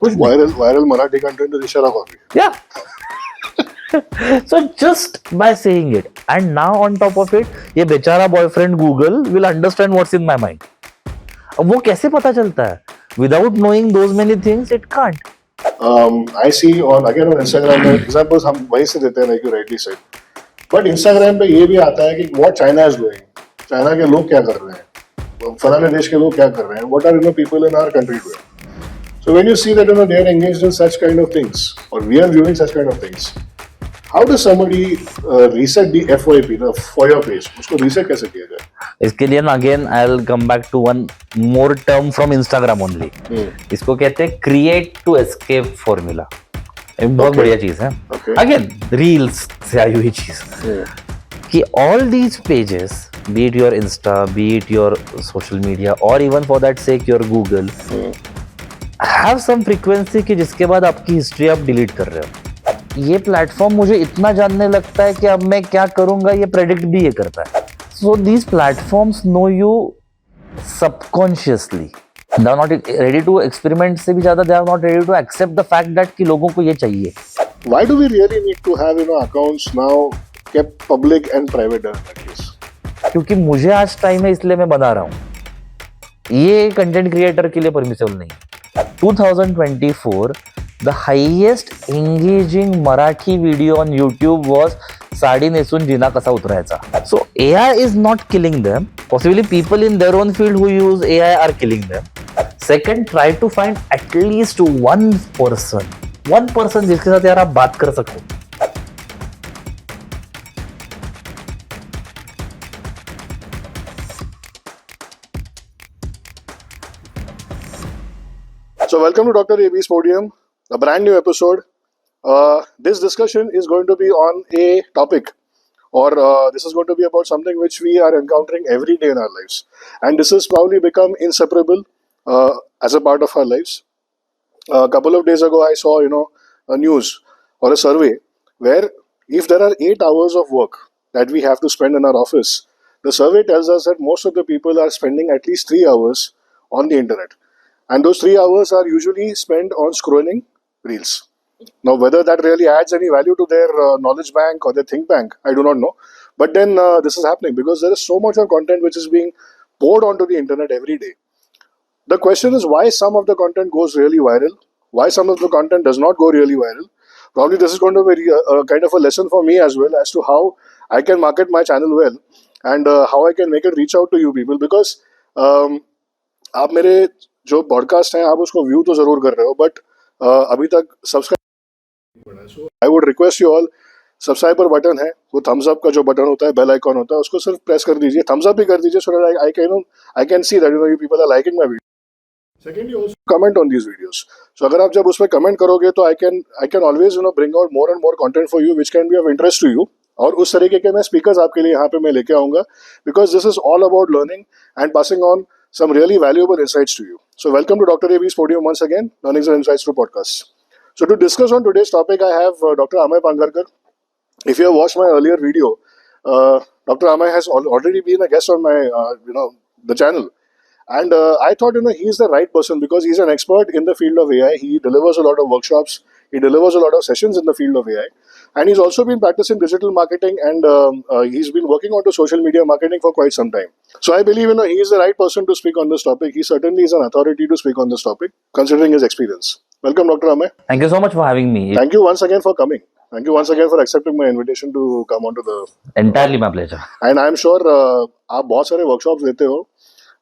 कुछ viral Marathi content is इशारा copy. Yeah. So just by saying it, and now on top of it, ये बेचारा boyfriend Google will understand what's in my mind. अब वो कैसे पता चलता है? Without knowing those many things, it can't. I see on Instagram में examples हम वहीं से देते हैं, like you rightly said. But Instagram पे ये भी आता है कि what China is doing. China के लोग क्या कर रहे हैं, फलाने देश के लोग क्या कर रहे हैं, what are people in our country doing. So when you see that they are engaged in such kind of things, or we are viewing such kind of things, how does somebody reset the FYP, the for your page? उसको reset कैसे किया जाए? इसके लिए ना again I'll come back to one more term from Instagram only. इसको कहते हैं create to escape formula. एक बहुत बढ़िया चीज है. Again reels से आई हुई चीज. कि all these pages, be it your Insta, be it your social media, or even for that sake your Google, have some frequency कि जिसके बाद आपकी हिस्ट्री आप डिलीट कर रहे हो. ये प्लेटफॉर्म मुझे इतना जानने लगता है कि अब मैं क्या करूंगा ये प्रेडिक्ट भी ये करता है. So these platforms know you subconsciously. They are not ready to experiment से भी ज्यादा they are not ready to accept the fact that कि लोगों को ये चाहिए. Why do we really need to have accounts now kept public and private in that case? क्योंकि मुझे आज टाइम है इसलिए मैं बना रहा हूँ. ये कंटेंट क्रिएटर के लिए परमिसिबल नहीं. 2024 the highest engaging Marathi video on YouTube was साडी नेसून जिना कसा उतरायचा. So AI is not killing them. Possibly people in their own field who use AI are killing them. Second, try to find at least one person जिसके साथ यार आप बात कर सको. So welcome to Dr. AB's Podium, a brand new episode. This discussion is going to be on a topic, or this is going to be about something which we are encountering every day in our lives, and this has probably become inseparable as a part of our lives. A couple of days ago, I saw a news or a survey where if there are 8 hours of work that we have to spend in our office, the survey tells us that most of the people are spending at least 3 hours on the internet. And those 3 hours are usually spent on scrolling reels. Now, whether that really adds any value to their knowledge bank or their think bank, I do not know. But then this is happening because there is so much of content which is being poured onto the internet every day. The question is why some of the content goes really viral, why some of the content does not go really viral. Probably this is going to be a kind of a lesson for me as well as to how I can market my channel well and how I can make it reach out to you people. Because आप मेरे जो podcast हैं आप उसको view तो जरूर कर रहे हो, बट अभी तक subscribe. So I would request you all, subscribe पर बटन है, वो थम्स अप का जो बटन होता है, बेल आइकॉन होता है, उसको सिर्फ प्रेस कर दीजिए, थम्स अप भी कर दीजिए, so that I can see that you people are liking my video. Secondly also comment on these videos. So अगर आप जब उस पर कमेंट करोगे तो I can always bring out more and more content for you which can be of interest to you. और उस तरीके के मैं स्पीकर्स आपके लिए यहाँ पे मैं लेके आऊंगा, because this is all about learning and passing on some really valuable insights to you. So welcome to Dr. AB's Podium once again, Learnings and Insights through Podcasts. So to discuss on today's topic, I have Dr. Amay Pangarkar. If you have watched my earlier video, Dr. Amay has already been a guest on my, the channel. And I thought, he's the right person because he's an expert in the field of AI. He delivers a lot of workshops. He delivers a lot of sessions in the field of AI. And he's also been practicing digital marketing and he's been working on to social media marketing for quite some time. So I believe, he is the right person to speak on this topic. He certainly is an authority to speak on this topic, considering his experience. Welcome, Dr. Amay. Thank you so much for having me. Thank you once again for coming. Thank you once again for accepting my invitation to come onto the... Entirely my pleasure. And I'm sure आप बहुत सारे workshops देते हो,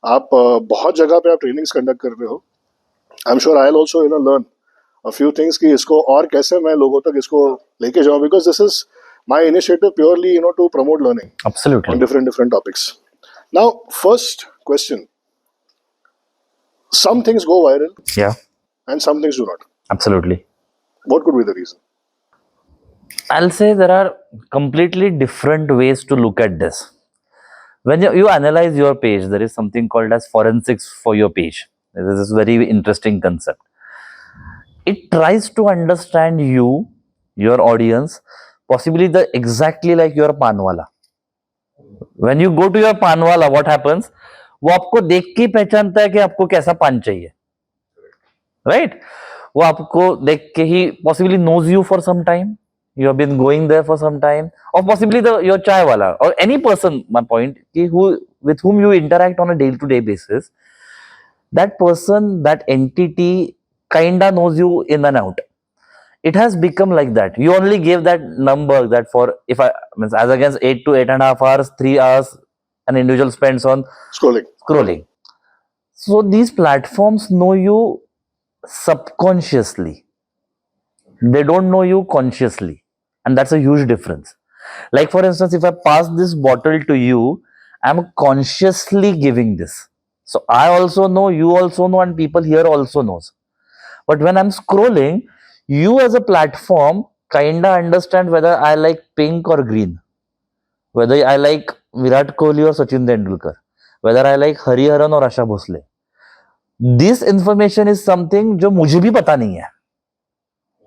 आप बहुत जगह पे आप trainings conduct कर रहे हो. I'm sure I'll also learn a few things कि इसको और कैसे मैं लोगों तक इसको लेके जाऊँ, because this is my initiative purely to promote learning. Absolutely. On different topics. Now, first question. Some things go viral. Yeah. And some things do not. Absolutely. What could be the reason? I'll say there are completely different ways to look at this. When you analyze your page, there is something called as forensics for your page. This is a very interesting concept. It tries to understand you, your audience, possibly exactly like your panwala. When you go to your panwala, what happens? वो आपको देख के पहचानता है कि आपको कैसा पान चाहिए, right? वो आपको देख के ही possibly knows you for some time. You have been going there for some time, or possibly your chai wala or any person. My point, with whom you interact on a day-to-day basis, that person, that entity, kinda knows you in and out. It has become like that. You only gave that number that for if I means as against 8 to 8.5 hours, 3 hours, an individual spends on scrolling. So these platforms know you subconsciously. They don't know you consciously, and that's a huge difference. Like for instance, if I pass this bottle to you, I'm consciously giving this. So I also know, you also know, and people here also knows. But when I'm scrolling, you as a platform kinda understand whether I like pink or green, whether I like Virat Kohli or Sachin Tendulkar, whether I like Hariharan or Asha Bhosle. This information is something जो मुझे भी पता नहीं है,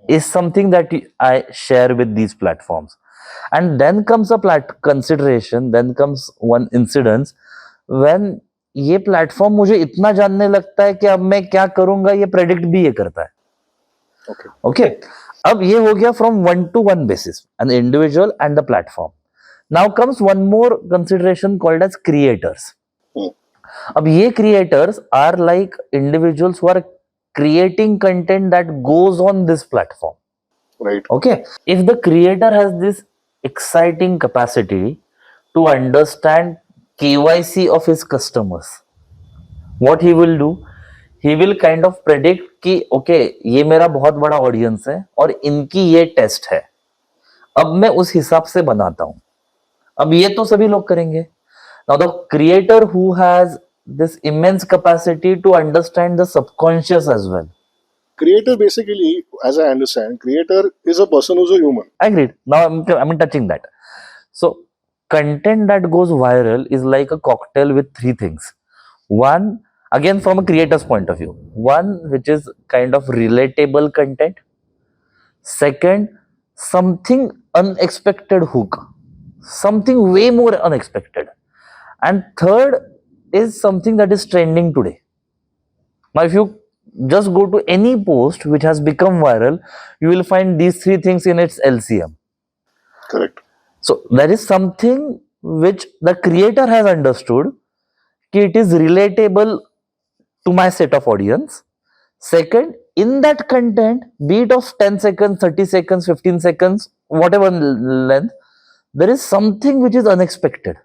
is something that I share with these platforms. And then comes a consideration, then comes one incidence when ये platform मुझे इतना जानने लगता है कि अब मैं क्या करूंगा ये प्रेडिक्ट भी ये करता है. ओके, अब ये हो गया from one to one basis, an individual and the platform. Now comes one more consideration called as creators. अब ये creators are like individuals who are creating content that goes on this platform. Right. Okay. If the creator has this exciting capacity to understand KYC of his customers, what he will do, he will kind of predict कि okay, ये मेरा बहुत बड़ा audience है और इनकी ये test है, अब मैं उस हिसाब से बनाता हूं. अब ये तो सभी लोग करेंगे. Now the creator who has this immense capacity to understand the subconscious as well. Creator basically, as I understand, creator is a person who's a human. Agreed. Now I'm touching that. So content that goes viral is like a cocktail with three things. One, again from a creator's point of view, one which is kind of relatable content. Second, something unexpected hook, something way more unexpected. And third is something that is trending today. Now if you just go to any post which has become viral, you will find these three things in its LCM. Correct. So there is something which the creator has understood कि it is relatable to my set of audience. Second, in that content, be it of 10 seconds, 30 seconds, 15 seconds, whatever length, there is something which is unexpected.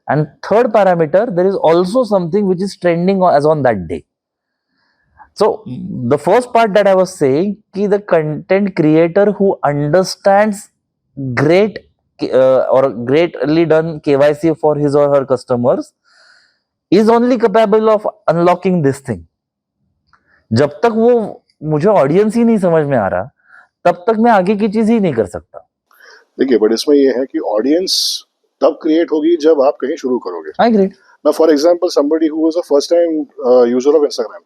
And third parameter, there is also something which is trending as on that day. So the first part that I was saying, कि the content creator who understands great or greatly done KYC for his or her customers is only capable of unlocking this thing. जब तक वो मुझे audience ही नहीं समझ में आ रहा, तब तक मैं आगे की चीज ही नहीं कर सकता. देखिए, बट इसमें ये है कि ऑडियंस तब क्रिएट होगी जब आप कहीं शुरू करोगे. I agree. Now, for example, somebody who was a first-time user of Instagram,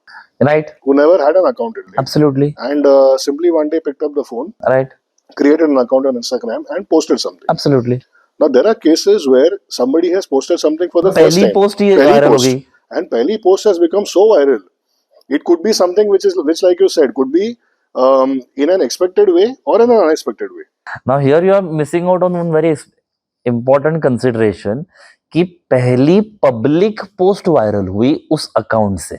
right, who never had an account in it, absolutely, and simply one day picked up the phone, right, created an account on Instagram and posted something. Absolutely. Now there are cases where somebody has posted something for the first पहली time. Post ही viral हो गई. And पहली post has become so viral. It could be something which like you said, could be in an expected way or in an unexpected way. Now here you are missing out on one very important consideration कि पहली public post viral हुई उस account से.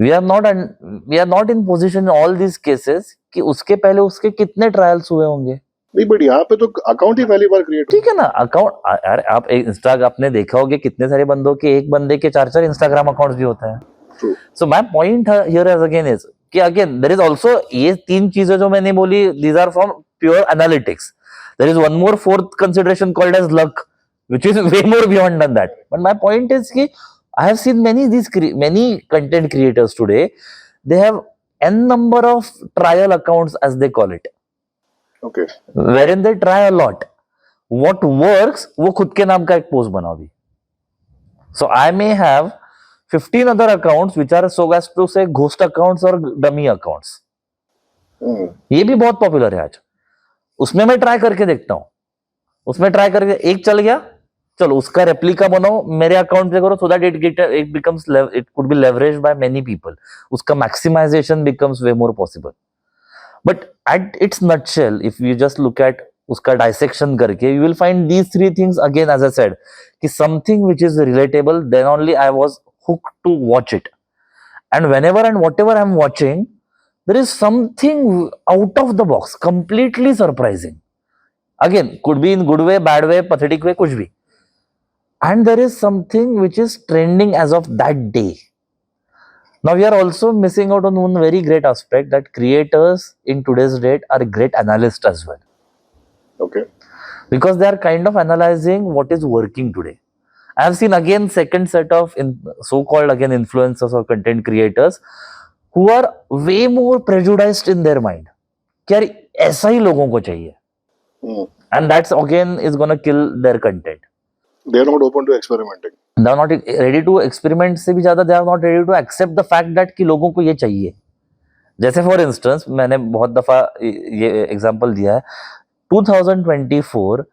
We are not in position in all these cases कि उसके पहले उसके कितने ट्रायल्स हुए होंगे. नहीं, बट यहाँ पे तो अकाउंट ही पहली बार क्रिएट. ठीक है ना, अकाउंट. अरे आप इंस्टाग्राम आपने देखा होगा कितने सारे बंदों के, एक बंदे के 4 इंस्टाग्राम अकाउंट्स भी होते हैं. So my point here is again is कि अगेन देयर इज आल्सो ये तीन चीजें जो मैंने बोली, these are from pure analytics. There is one more fourth consideration called as luck, which is way more beyond than that. But my point is कि I have seen many content creators today. They have n number of trial accounts, as they call it. Okay. Wherein they try a lot. What works, वो खुद के नाम का एक post बनाओ भी. So I may have 15 other accounts which are so as to say ghost accounts or dummy accounts. ये भी बहुत पॉपुलर है आज. उसमें मैं ट्राई करके देखता हूं. उसमें ट्राई करके एक चल गया, चलो उसका रेप्लिका बनाओ, मेरे अकाउंट पे करो, so that it becomes it could be leveraged by many people. उसका maximization becomes way more possible. But at its nutshell, if you just look at उसका डायसेक्शन करके, you will find these three things again, as I said, कि something which is relatable, then only I was hooked to watch it. And whenever and whatever I'm watching, there is something out of the box, completely surprising. Again, could be in good way, bad way, pathetic way, kuch bhi. And there is something which is trending as of that day. Now we are also missing out on one very great aspect, that creators in today's date are great analysts as well. Okay. Because they are kind of analyzing what is working today. I have seen again second set of so-called again influencers or content creators who are way more prejudiced in their mind. कि यार ऐसा ही लोगों को चाहिए. And that's again is gonna kill their content. They are not open to experimenting. They are not ready to experiment से भी ज्यादा they are not ready to accept the fact that कि लोगों को ये चाहिए. जैसे फॉर इंस्टेंस मैंने बहुत दफा ये एग्जांपल दिया है, 2024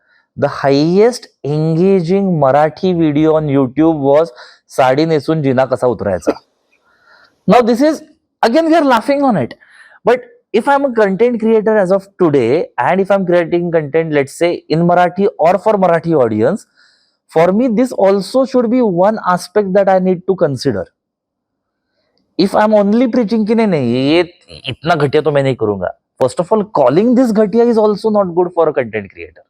the highest engaging Marathi video on YouTube was साडी नेसून जिना कसा उतरायचा. Now this is, again we are laughing on it, but if I'm a content creator as of today, and if I'm creating content, let's say in Marathi or for Marathi audience, for me this also should be one aspect that I need to consider. If I'm only preaching कि नहीं ये इतना घटिया तो मैं नहीं करूंगा, first of all calling this घटिया is also not good for a content creator.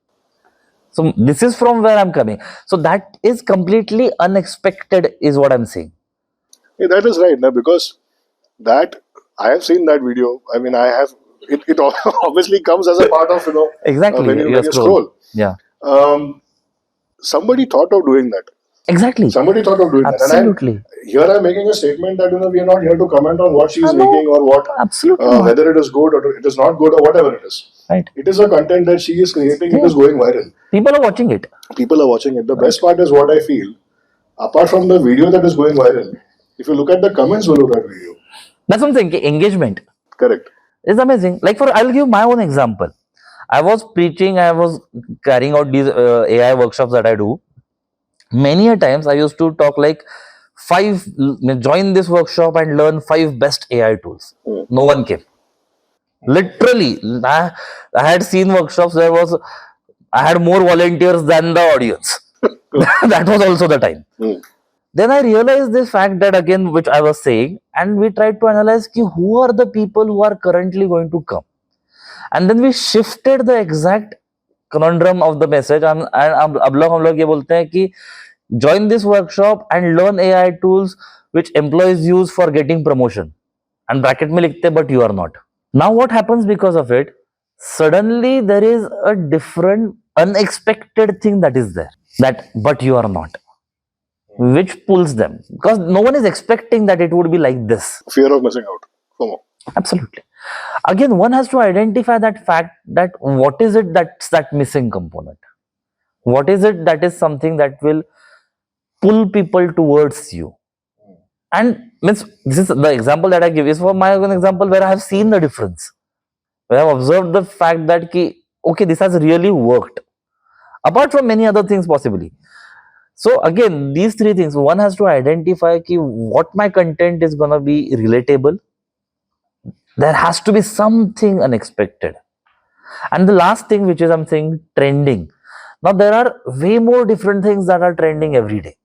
So this is from where I'm coming. So that is completely unexpected is what I'm saying. Yeah, that is right, na, because that I have seen that video. I mean, I have it obviously comes as a part of Exactly. when you scroll. Yeah. Somebody thought of doing that. Exactly. Somebody thought of doing Absolutely. that. And here I'm making a statement that we are not here to comment on what she's making or what, Absolutely whether it is good or it is not good or whatever it is. Right. It is a content that she is creating. It is going viral. People are watching it. People are watching it. The best part is what I feel. Apart from the video that is going viral, if you look at the comments below that video, that's what I'm saying. Engagement. Correct. It's amazing. Like I'll give my own example. I was preaching. I was carrying out these AI workshops that I do. Many a times I used to talk like join this workshop and learn 5 best AI tools. No one came. Literally, I had seen workshops where I had more volunteers than the audience. That was also the time. Then I realized this fact that again, which I was saying, and we tried to analyze who are the people who are currently going to come. And then we shifted the exact conundrum of the message. And अब लोग हम लोग ये बोलते हैं कि join this workshop and learn AI tools which employees use for getting promotion. And bracket में लिखते हैं, but you are not. Now what happens because of it? Suddenly there is a different, unexpected thing that is there. That, but you are not. Which pulls them. Because no one is expecting that it would be like this. Fear of missing out. FOMO. Absolutely. Again, one has to identify that fact that what is it that's that missing component? What is it that is something that will pull people towards you? And means this is the example that I give is for my own example where I have seen the difference. Where I have observed the fact that okay, this has really worked. Apart from many other things possibly. So again, these 3 things, one has to identify what my content is going to be relatable. There has to be something unexpected. And the last thing which is I'm saying trending. Now there are way more different things that are trending every day.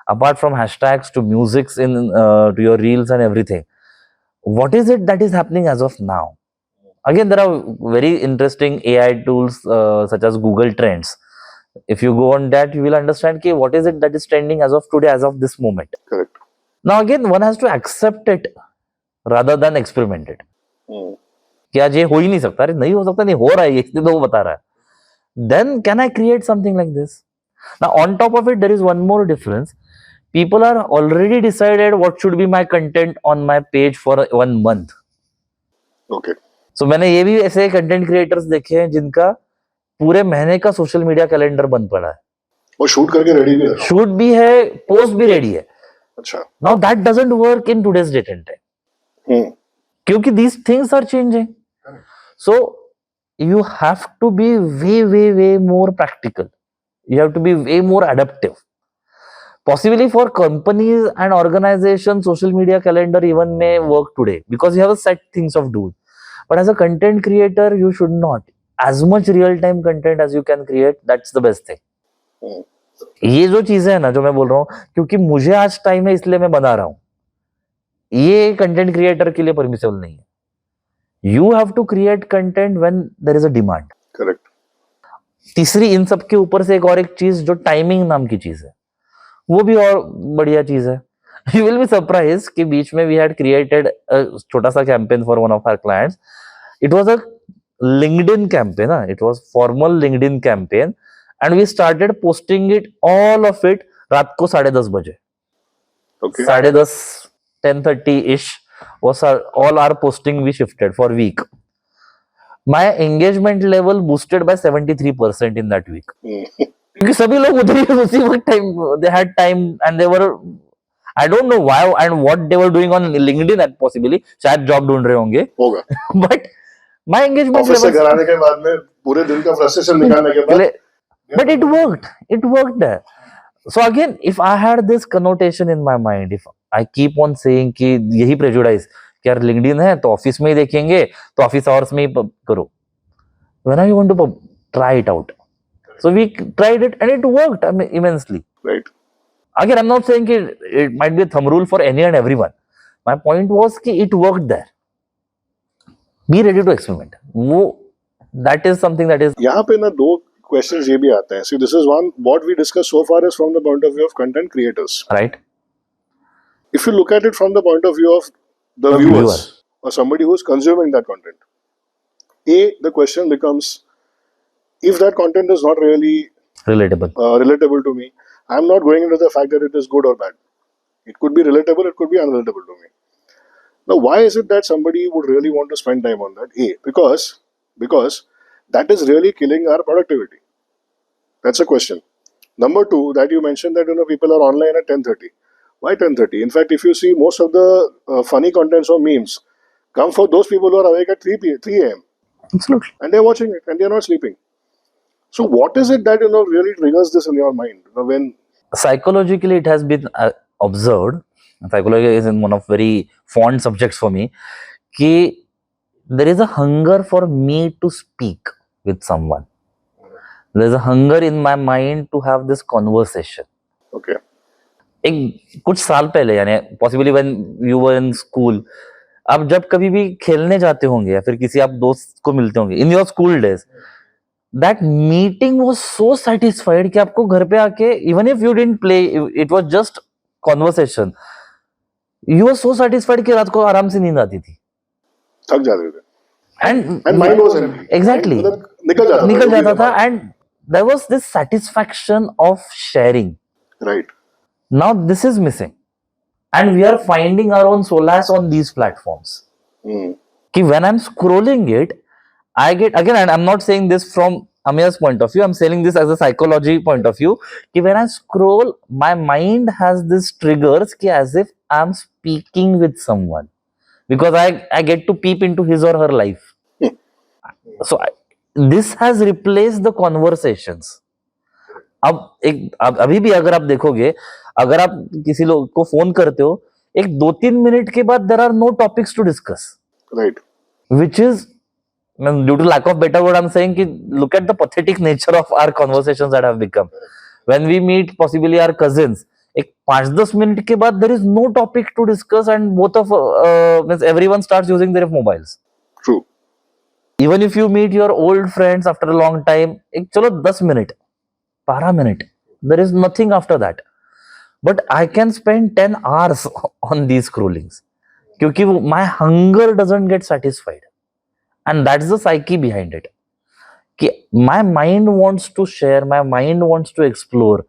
Apart from hashtags to musics to your reels and everything. What is it that is happening as of now? Again, there are very interesting AI tools such as Google Trends. If you go on that, you will understand what is it that is trending as of today, as of this moment. Correct. Now again, one has to accept it rather than experiment it. कि आज ये हो ही नहीं सकता, अरे नहीं हो सकता, नहीं हो रहा है, इसलिए तो वो बता रहा है. Then can I create something like this? Now on top of it, there is one more difference. People are already decided what should be my content on my page for 1 month. Okay. So मैंने ये भी ऐसे content creators देखे हैं जिनका पूरे महीने का सोशल मीडिया कैलेंडर बन पड़ा है. वो शूट करके रेडी भी है. शूट भी है, पोस्ट भी रेडी है. अच्छा. Now that doesn't work in today's date and time. क्योंकि these things are changing. So you have to be way more practical. You have to be way more adaptive. Possibly for companies and organizations, social media calendar even may work today because you have a set things of do. But as a content creator, you should not. As much real time content as you can create, that's the best thing. Hmm. ये जो चीजें है ना जो मैं बोल रहा हूँ, क्योंकि मुझे आज टाइम है इसलिए मैं बना रहा हूँ, ये कंटेंट क्रिएटर के लिए परमिसिबल नहीं है. You have to create content when there is a demand. Correct. तीसरी इन सब के ऊपर से एक और एक चीज जो टाइमिंग नाम की चीज है, वो भी और बढ़िया चीज है. यू विल बी सरप्राइज कि बीच में वी हैड क्रिएटेड छोटा सा campaign for one of our clients. It was a LinkedIn campaign. It was formal LinkedIn campaign and we started posting it all of it रात को 10:30 बजे. Okay. 10:30 10:30 ish was all our posting we shifted for week. My engagement level boosted by 73% in that week. क्योंकि सभी लोग उधर ही उसी वक्त time they had time and they were, I don't know why and what they were doing on LinkedIn at possibly, शायद job ढूंढ रहे होंगे होगा. but my engagement ऑफिस से level घर आने के बाद में पूरे दिन का फ्रस्ट्रेशन निकालने के बाद, but it worked there. So again, if I had this connotation in my mind, if I keep on saying कि यही prejudice कि यार LinkedIn है तो ऑफिस में ही देखेंगे तो ऑफिस आवर्स में ही करो, when are you going to try it out? So we tried it and it worked, I mean, immensely. right? Again, I'm not saying it might be a thumb rule for any and everyone. My point was कि it worked there. Be ready to experiment. वो that is something that is. यहाँ पे ना दो questions ये भी आते हैं. See, this is one. What we discussed so far is from the point of view of content creators. Right. If you look at it from the point of view of the viewers or somebody who's consuming that content, the question becomes, if that content is not really relatable to me, I'm not going into the fact that it is good or bad. It could be relatable, it could be unrelatable to me. Now, why is it that somebody would really want to spend time on that? Because that is really killing our productivity. That's a question. Number two, that you mentioned that people are online at 10:30. Why 10:30? In fact, if you see most of the funny contents or memes come for those people who are awake at 3 a.m. Absolutely. And they're watching it and they're not sleeping. So what is it that really triggers this in your mind? When psychologically it has been observed, psychology is one of very fond subjects for me, कि there is a hunger for me to speak with someone. There is a hunger in my mind to have this conversation. Okay. एक कुछ साल पहले यानी possibly when you were in school, आप जब कभी भी खेलने जाते होंगे या फिर किसी आप दोस्त को मिलते होंगे in your school days, that meeting was so satisfied कि आपको घर पे आके even if you didn't play, it was just conversation, you were so satisfied कि रात को आराम से नींद आती थी. थक जाते थे. And mind was empty. Exactly. निकल जाता था and there was this satisfaction of sharing. Right. Now this is missing. And we are finding our own solace on these platforms. कि when I'm scrolling it, I get, again, and I'm not saying this from Amir's point of view, I'm saying this as a psychology point of view, कि when I scroll, my mind has this triggers कि as if I'm speaking with someone. Because I get to peep into his or her life. So this has replaced the conversations. अब अभी भी अगर आप देखोगे, अगर आप किसी लोग को फोन करते हो, एक 2-3 मिनट के बाद there are no topics to discuss. Right. Which is, due to lack of better word, I'm saying कि look at the pathetic nature of our conversations that have become. When we meet possibly our cousins, एक 5-10 minute के बाद there is no topic to discuss and both of everyone starts using their mobiles. True. Even if you meet your old friends after a long time, एक चलो 10 minute 12 minute, there is nothing after that. But I can spend 10 hours on these scrollings क्योंकि my hunger doesn't get satisfied. And that's the psyche behind it. कि my mind wants to share, my mind wants to explore.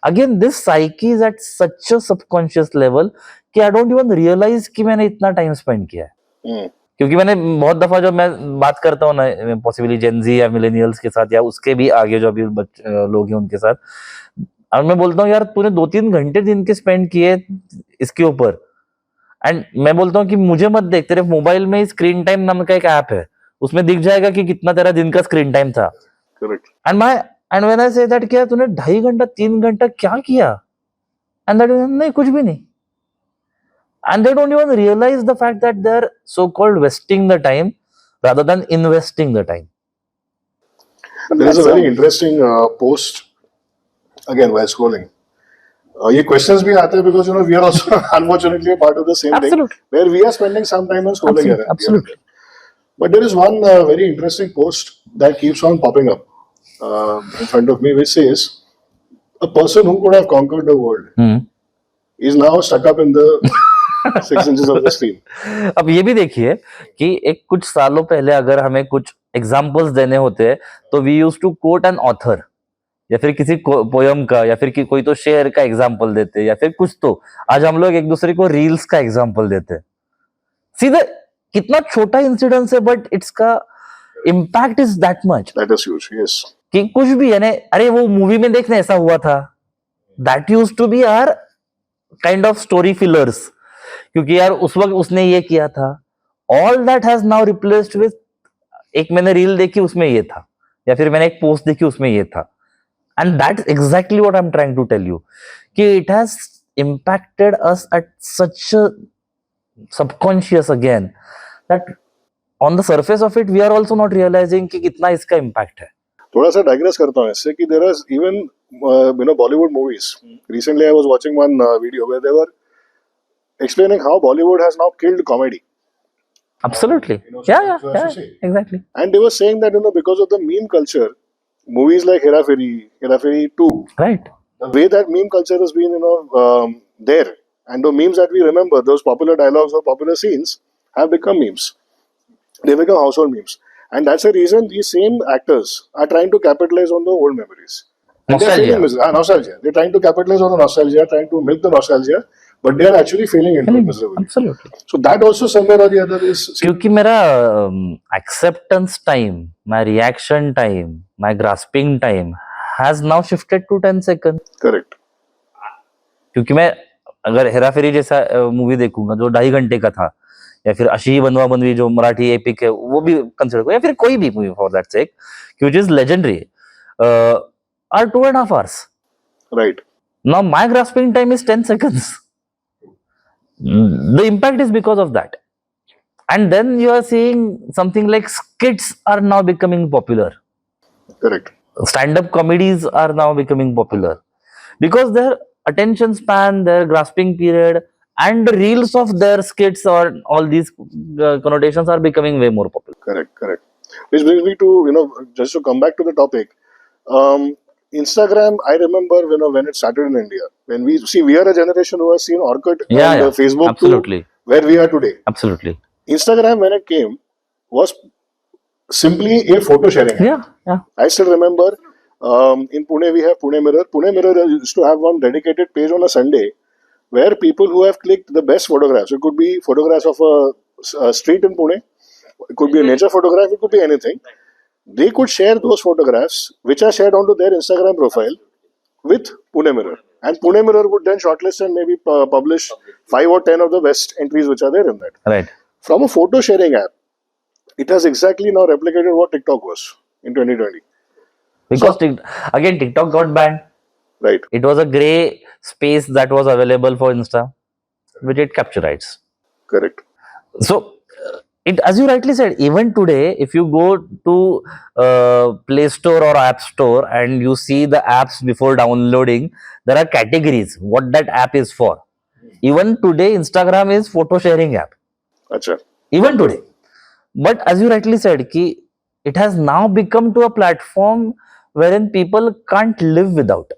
Again, this psyche is at such a subconscious level कि I don't even realize कि मैंने इतना time spend किया है. क्योंकि मैंने बहुत दफा जब मैं बात करता हूँ ना पॉसिबली जेनजी या मिलेनियल्स के साथ या उसके भी आगे जो अभी लोग हैं उनके साथ, और मैं बोलता हूँ यार तूने 2-3 घंटे दिन के स्पेंड किए इसके ऊपर, एंड मैं बोलता हूँ कि मुझे मत देख, तेरे मोबाइल में स्क्रीन टाइम नाम का एक ऐप है, उसमें दिख जाएगा कि कितना तेरा दिन का स्क्रीन टाइम था. Correct. And my and when I say that क्या तूने 2.5 घंटा 3 घंटा क्या किया, एंड दैट नहीं कुछ भी नहीं, and they don't even realize the fact that they're so-called wasting the time rather than investing the time. There is a very interesting post again while scrolling. ये questions भी आते हैं because we are also unfortunately a part of the same Absolutely. thing where we are spending some time on scrolling. Absolutely. But there is one very interesting post that keeps on popping up in front of me, which says a person who could have conquered the world is now stuck up in the 6 inches of the screen. अब ये भी देखिए कि एक कुछ सालों पहले अगर हमें कुछ एग्जाम्पल्स देने होते हैं तो we use to quote an author या फिर किसी पोयम का या फिर कोई तो शेर का एग्जाम्पल देते या फिर कुछ, तो आज हम लोग एक दूसरे को रील्स का एग्जाम्पल देते। सीधे कितना छोटा इंसिडेंस है बट इट्स का impact is that much, That is huge, yes. कि कुछ भी यानी अरे वो मूवी में देखने ऐसा हुआ था, that use to be are kind of story fillers, क्योंकि यार उस वक्त उसने ये किया था। All that has now replaced with एक मैंने रील देखी उसमें ये था या फिर मैंने एक पोस्ट देखी उसमें ये था, and that's exactly what I am trying to tell you कि it has impacted us at such a subconscious again that on the surface of it we are also not realizing कि कितना इसका impact है। थोड़ा सा digress करता हूँ इससे कि there is even Bollywood movies. Recently I was watching one video where they were explaining how Bollywood has now killed comedy. Absolutely. So Yeah, as you say. exactly. And they were saying that because of the meme culture, movies like Hera Fairy 2, Right. the way that meme culture has been there, and the memes that we remember, those popular dialogues or popular scenes have become memes. They become household memes, and that's the reason these same actors are trying to capitalize on the old memories. And they're Nostalgia. failing nostalgia. They're trying to capitalize on the nostalgia, trying to milk the nostalgia, but they are actually failing into it miserably. Absolutely. So that also somewhere or the other is क्योंकि मेरा acceptance time, my reaction time, my grasping time has now shifted to 10 seconds. correct. क्योंकि मैं अगर हेरा फेरी जैसा movie देखूंगा जो 2.5 घंटे का था, या फिर अशी बनवा बनवी जो मराठी एपिक है वो भी कंसिडर करो, या फिर कोई भी movie for that sake which is legendary, are 2.5 hours. Right. Now my grasping time is 10 seconds. The impact is because of that. And then you are seeing something like skits are now becoming popular. Correct. Stand-up comedies are now becoming popular because their attention span, their grasping period, and the reels of their skits or all these connotations are becoming way more popular. Correct. Which brings me to, just to come back to the topic, Instagram, I remember when it started in India. When we are a generation who has seen Orkut and Facebook absolutely. To where we are today. Absolutely. Instagram, when it came, was simply a photo sharing app. Yeah. I still remember in Pune we have Pune Mirror. Pune Mirror used to have one dedicated page on a Sunday where people who have clicked the best photographs, it could be photographs of a street in Pune, it could be a nature photograph, it could be anything. They could share those photographs which are shared onto their Instagram profile with Pune Mirror. And Pune Mirror would then shortlist and maybe publish 5 or 10 of the best entries which are there in that. Right. From a photo sharing app, it has exactly now replicated what TikTok was in 2020. Because TikTok got banned. Right. It was a grey space that was available for Insta, which it captured. Correct. So, as you rightly said, even today, if you go to Play Store or App Store and you see the apps before downloading, there are categories what that app is for. Even today, Instagram is photo sharing app. Achha. Even today. But as you rightly said, it has now become to a platform wherein people can't live without.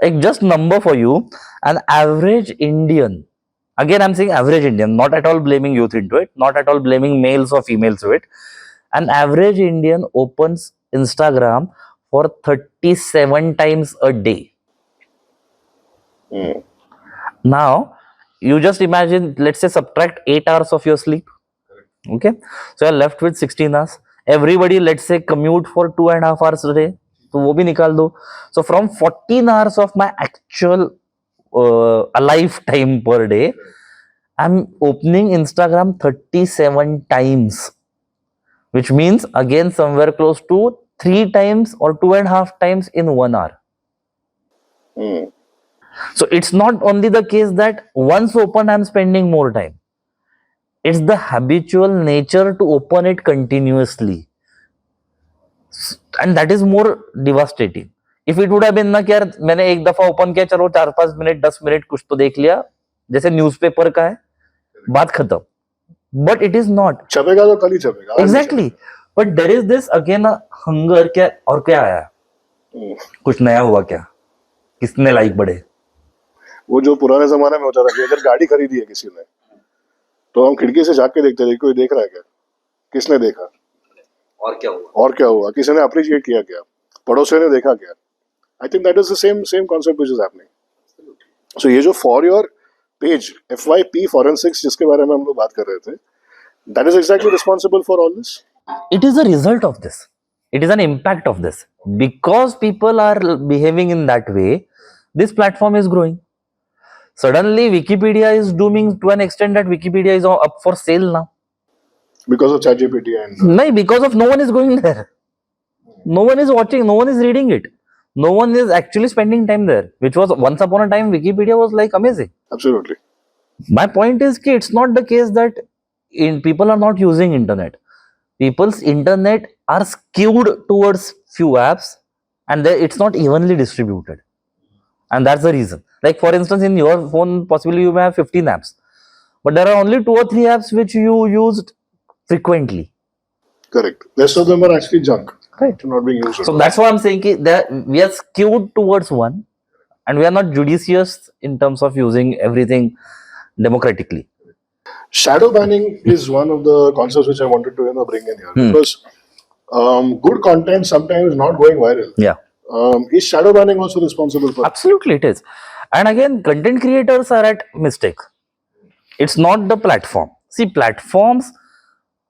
Like just number for you, an average Indian, again I'm saying average Indian, not at all blaming youth into it, not at all blaming males or females to it. An average Indian opens Instagram for 37 times a day. Now, you just imagine, let's say subtract 8 hours of your sleep. Okay, so you're left with 16 hours. Everybody, let's say, commute for 2.5 hours a day. So, वो भी निकाल दो. So, from 14 hours of my actual alive time per day, I'm opening Instagram 37 times, which means again somewhere close to 3 times or 2.5 times in 1 hour. So it's not only the case that once open I'm spending more time. It's the habitual nature to open it continuously. And that is more devastating. If it would have been ना कि यार मैंने एक दफा open किया, चलो 4-5 minute 10 minute कुछ तो देख लिया, जैसे न्यूज़पेपर का है, बात खत्म. But it is not. छपेगा तो कल ही छपेगा. Exactly. But there is this again hunger. क्या और क्या आया, कुछ नया हुआ क्या, किसने लाइक बढ़े. वो जो पुराने जमाने में होता था कि अगर गाड़ी खरीदी है किसी ने तो हम खिड़की से झांक के देखते थे कोई देख रहा है क्या, किसने देखा, और क्या हुआ, किसी ने अप्रिशिएट किया क्या, पड़ोसियों ने देखा क्या. I think that is the same concept which is happening. So ये जो for your page FYP forensics जिसके बारे में हम लोग बात कर रहे थे, that is exactly responsible for all this. It is a result of this. It is an impact of this. Because people are behaving in that way, this platform is growing. Suddenly, Wikipedia is dooming to an extent that Wikipedia is up for sale now. Because of ChatGPT and... No, because of no one is going there. No one is watching, no one is reading it. No one is actually spending time there, which was once upon a time, Wikipedia was like amazing. Absolutely. My point is that it's not the case that people are not using internet. People's internet are skewed towards few apps and it's not evenly distributed. And that's the reason. Like for instance, in your phone, possibly you may have 15 apps, but there are only 2 or 3 apps which you used frequently. Correct. Rest of them are actually junk. Right. Not being used. So that's why I'm saying that we are skewed towards one and we are not judicious in terms of using everything democratically. Shadow banning is one of the concepts which I wanted to bring in here because good content sometimes not going viral. Yeah. Is shadow banning also responsible for? Absolutely, it is. And again, content creators are at mistake. It's not the platform. See, platforms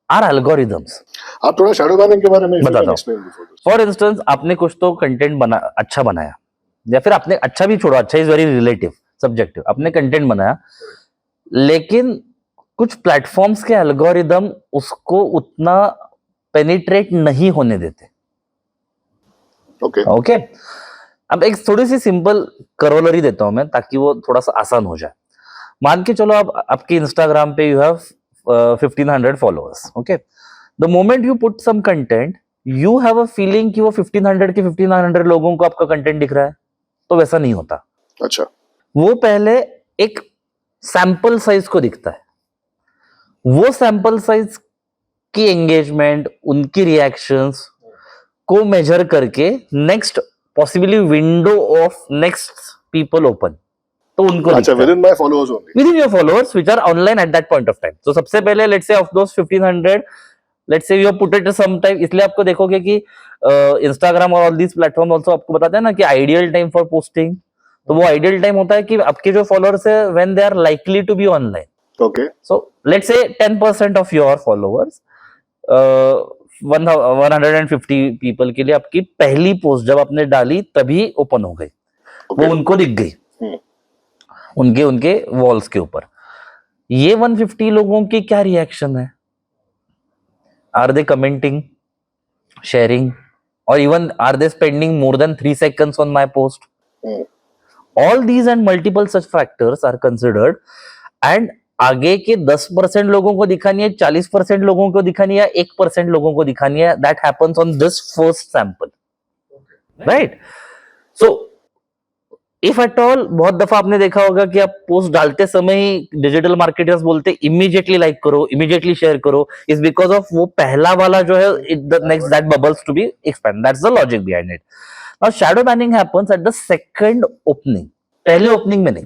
are algorithms. आप थोड़ा shadow banning के बारे में बताता हूँ. For instance, आपने कुछ तो कंटेंट अच्छा बनाया, या फिर आपने अच्छा भी छोड़ो, अच्छा इज वेरी रिलेटिव सब्जेक्टिव, आपने कंटेंट बनाया, लेकिन कुछ प्लेटफॉर्म्स के एल्गोरिदम उसको उतना पेनिट्रेट नहीं होने देते. ओके. अब एक थोड़ी सी सिंपल करोलरी देता हूं मैं ताकि वो थोड़ा सा आसान हो जाए. मान के चलो आप आपके इंस्टाग्राम पे you have 1500 followers. Okay. The moment you put some content, you have a feeling कि वो 1500 के 1500 लोगों को आपका कंटेंट दिख रहा है. तो वैसा नहीं होता. अच्छा. वो पहले एक सैंपल साइज को दिखता है. वो सैंपल साइज की एंगेजमेंट, उनकी रिएक्शंस को मेजर करके next possibly window of next people open, तो उनको अच्छा within my followers only, within your followers which are online at that point of time. तो सबसे पहले let's say of those 1500, let's say you have put it some time. इसलिए आपको देखोगे कि इंस्टाग्राम और ऑल दीस प्लेटफॉर्म आल्सो आपको बताते हैं ना कि आइडियल टाइम फॉर पोस्टिंग, तो वो आइडियल टाइम होता है कि आपके जो फॉलोअर्स है when they are likely to be online. Okay. So let's say 10% of your followers, 150 people के लिए आपकी पहली पोस्ट जब आपने डाली तभी ओपन हो गई. वो उनको दिख गई उनके वॉल्स के ऊपर. ये 150 लोगों की क्या रिएक्शन है? आर दे कमेंटिंग, शेयरिंग, और even are they spending more than 3 seconds on my post? All these and multiple such factors are considered, and आगे के 10% लोगों को दिखानी है, 40% लोगों को दिखानी है, 1% लोगों को दिखानी है. That happens on this first sample, right? So if at all, बहुत दफा आपने देखा होगा कि आप पोस्ट डालते समय ही डिजिटल मार्केटर्स बोलते इमीडिएटली लाइक करो, इमीडिएटली शेयर करो, इज बिकॉज ऑफ वो पहला वाला जो है the next that bubbles to be expand. That's the logic behind it. Now shadow banning happens at the second opening. पहले ओपनिंग में नहीं.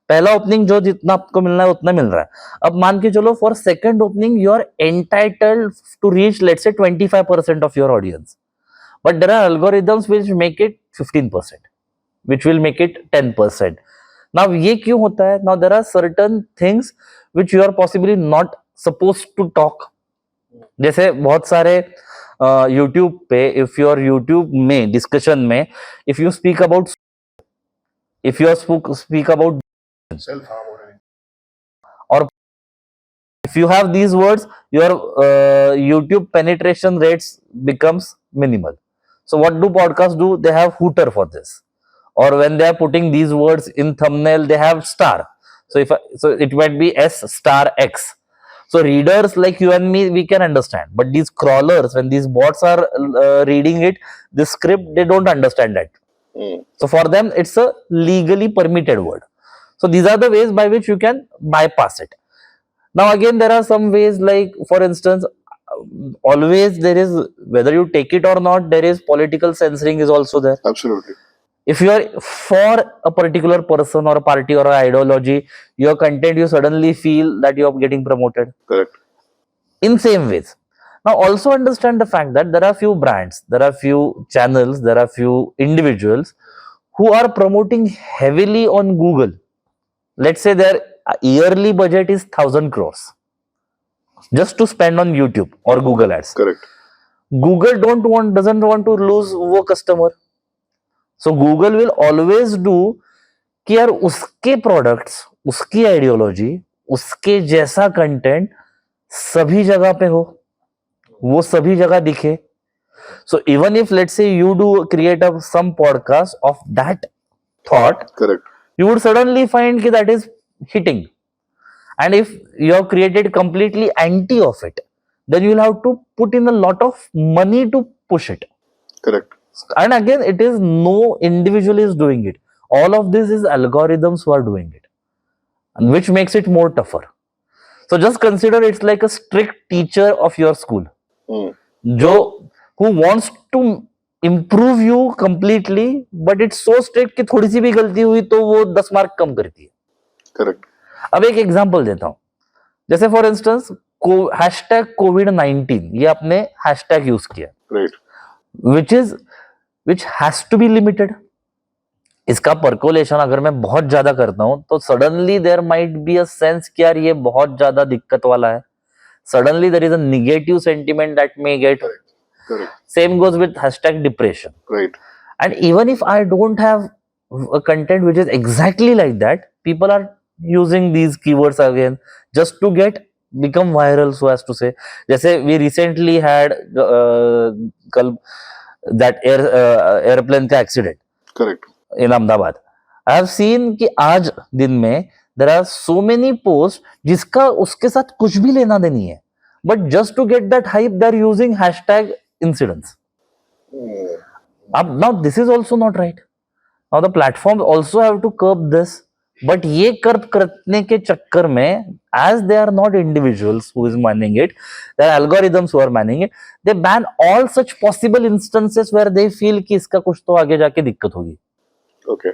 पहला ओपनिंग जो जितना आपको मिलना है उतना मिल रहा है. अब मान के चलो for second opening you are entitled to reach let's say 25% of your audience, but there are algorithms which make it 15%, which will make it 10%. Now ये क्यों होता है? Now there are certain things which you are possibly not supposed to talk. जैसे बहुत सारे YouTube पे, if your YouTube में discussion में if you speak about, if you speak about self harm or anything, or if you have these words, your YouTube penetration rates becomes minimal. So what do podcasts do? They have footer for this, or when they are putting these words in thumbnail, they have star. So so it might be S star X. So readers like you and me, we can understand, but these crawlers, when these bots are reading it, the script, they don't understand that. So for them, it's a legally permitted word. So these are the ways by which you can bypass it. Now again, there are some ways, like for instance, always there is, whether you take it or not, there is political censoring is also there. Absolutely. If you are for a particular person or a party or an ideology, your content, you suddenly feel that you are getting promoted. Correct. In same ways. Now also understand the fact that there are few brands, there are few channels, there are few individuals who are promoting heavily on Google. Let's say their yearly budget is 1,000 crores just to spend on YouTube or Google ads. Correct. Google doesn't want to lose वो customer. So Google will always do कि यार उसके products, उसकी ideology, उसके जैसा content सभी जगह पे हो, वो सभी जगह दिखे. So even if let's say you do create some podcast of that thought, Correct. you would suddenly find कि that is hitting. And if you have created completely anti of it, then you will have to put in a lot of money to push it. Correct. And again, it is no individual is doing it. All of this is algorithms who are doing it, and which makes it more tougher. So just consider it's like a strict teacher of your school, who wants to improve you completely, but it's so strict कि थोड़ी सी भी गलती हुई तो वो 10 mark कम करती है. Correct. अब एक एग्जांपल देता हूं, जैसे फॉर इंस्टेंस #COVID-19, ये आपने हैशटैग यूज किया, right, which has to be limited. इसका परकोलेशन अगर मैं बहुत ज्यादा करता हूं तो suddenly there might be a sense कि यार ये बहुत ज्यादा दिक्कत वाला है. Suddenly there is a negative sentiment that may get. Same goes with #depression. Right. And even if I don't have a content which is exactly like that, people are using these keywords again just to become viral, so as to say. जैसे we recently had कल that airplane का accident. Correct. In Ahmedabad. I have seen कि आज दिन में there are so many posts जिसका उसके साथ कुछ भी लेना देनी है, but just to get that hype they are using #incidents. Now this is also not right. Now the platforms also have to curb this, but ये कर्ब करने के चक्कर में, as they are not individuals who is manning it, they are algorithms who are manning it, they ban all such possible instances where they feel कि इसका कुछ तो आगे जाके दिक्कत होगी. Okay.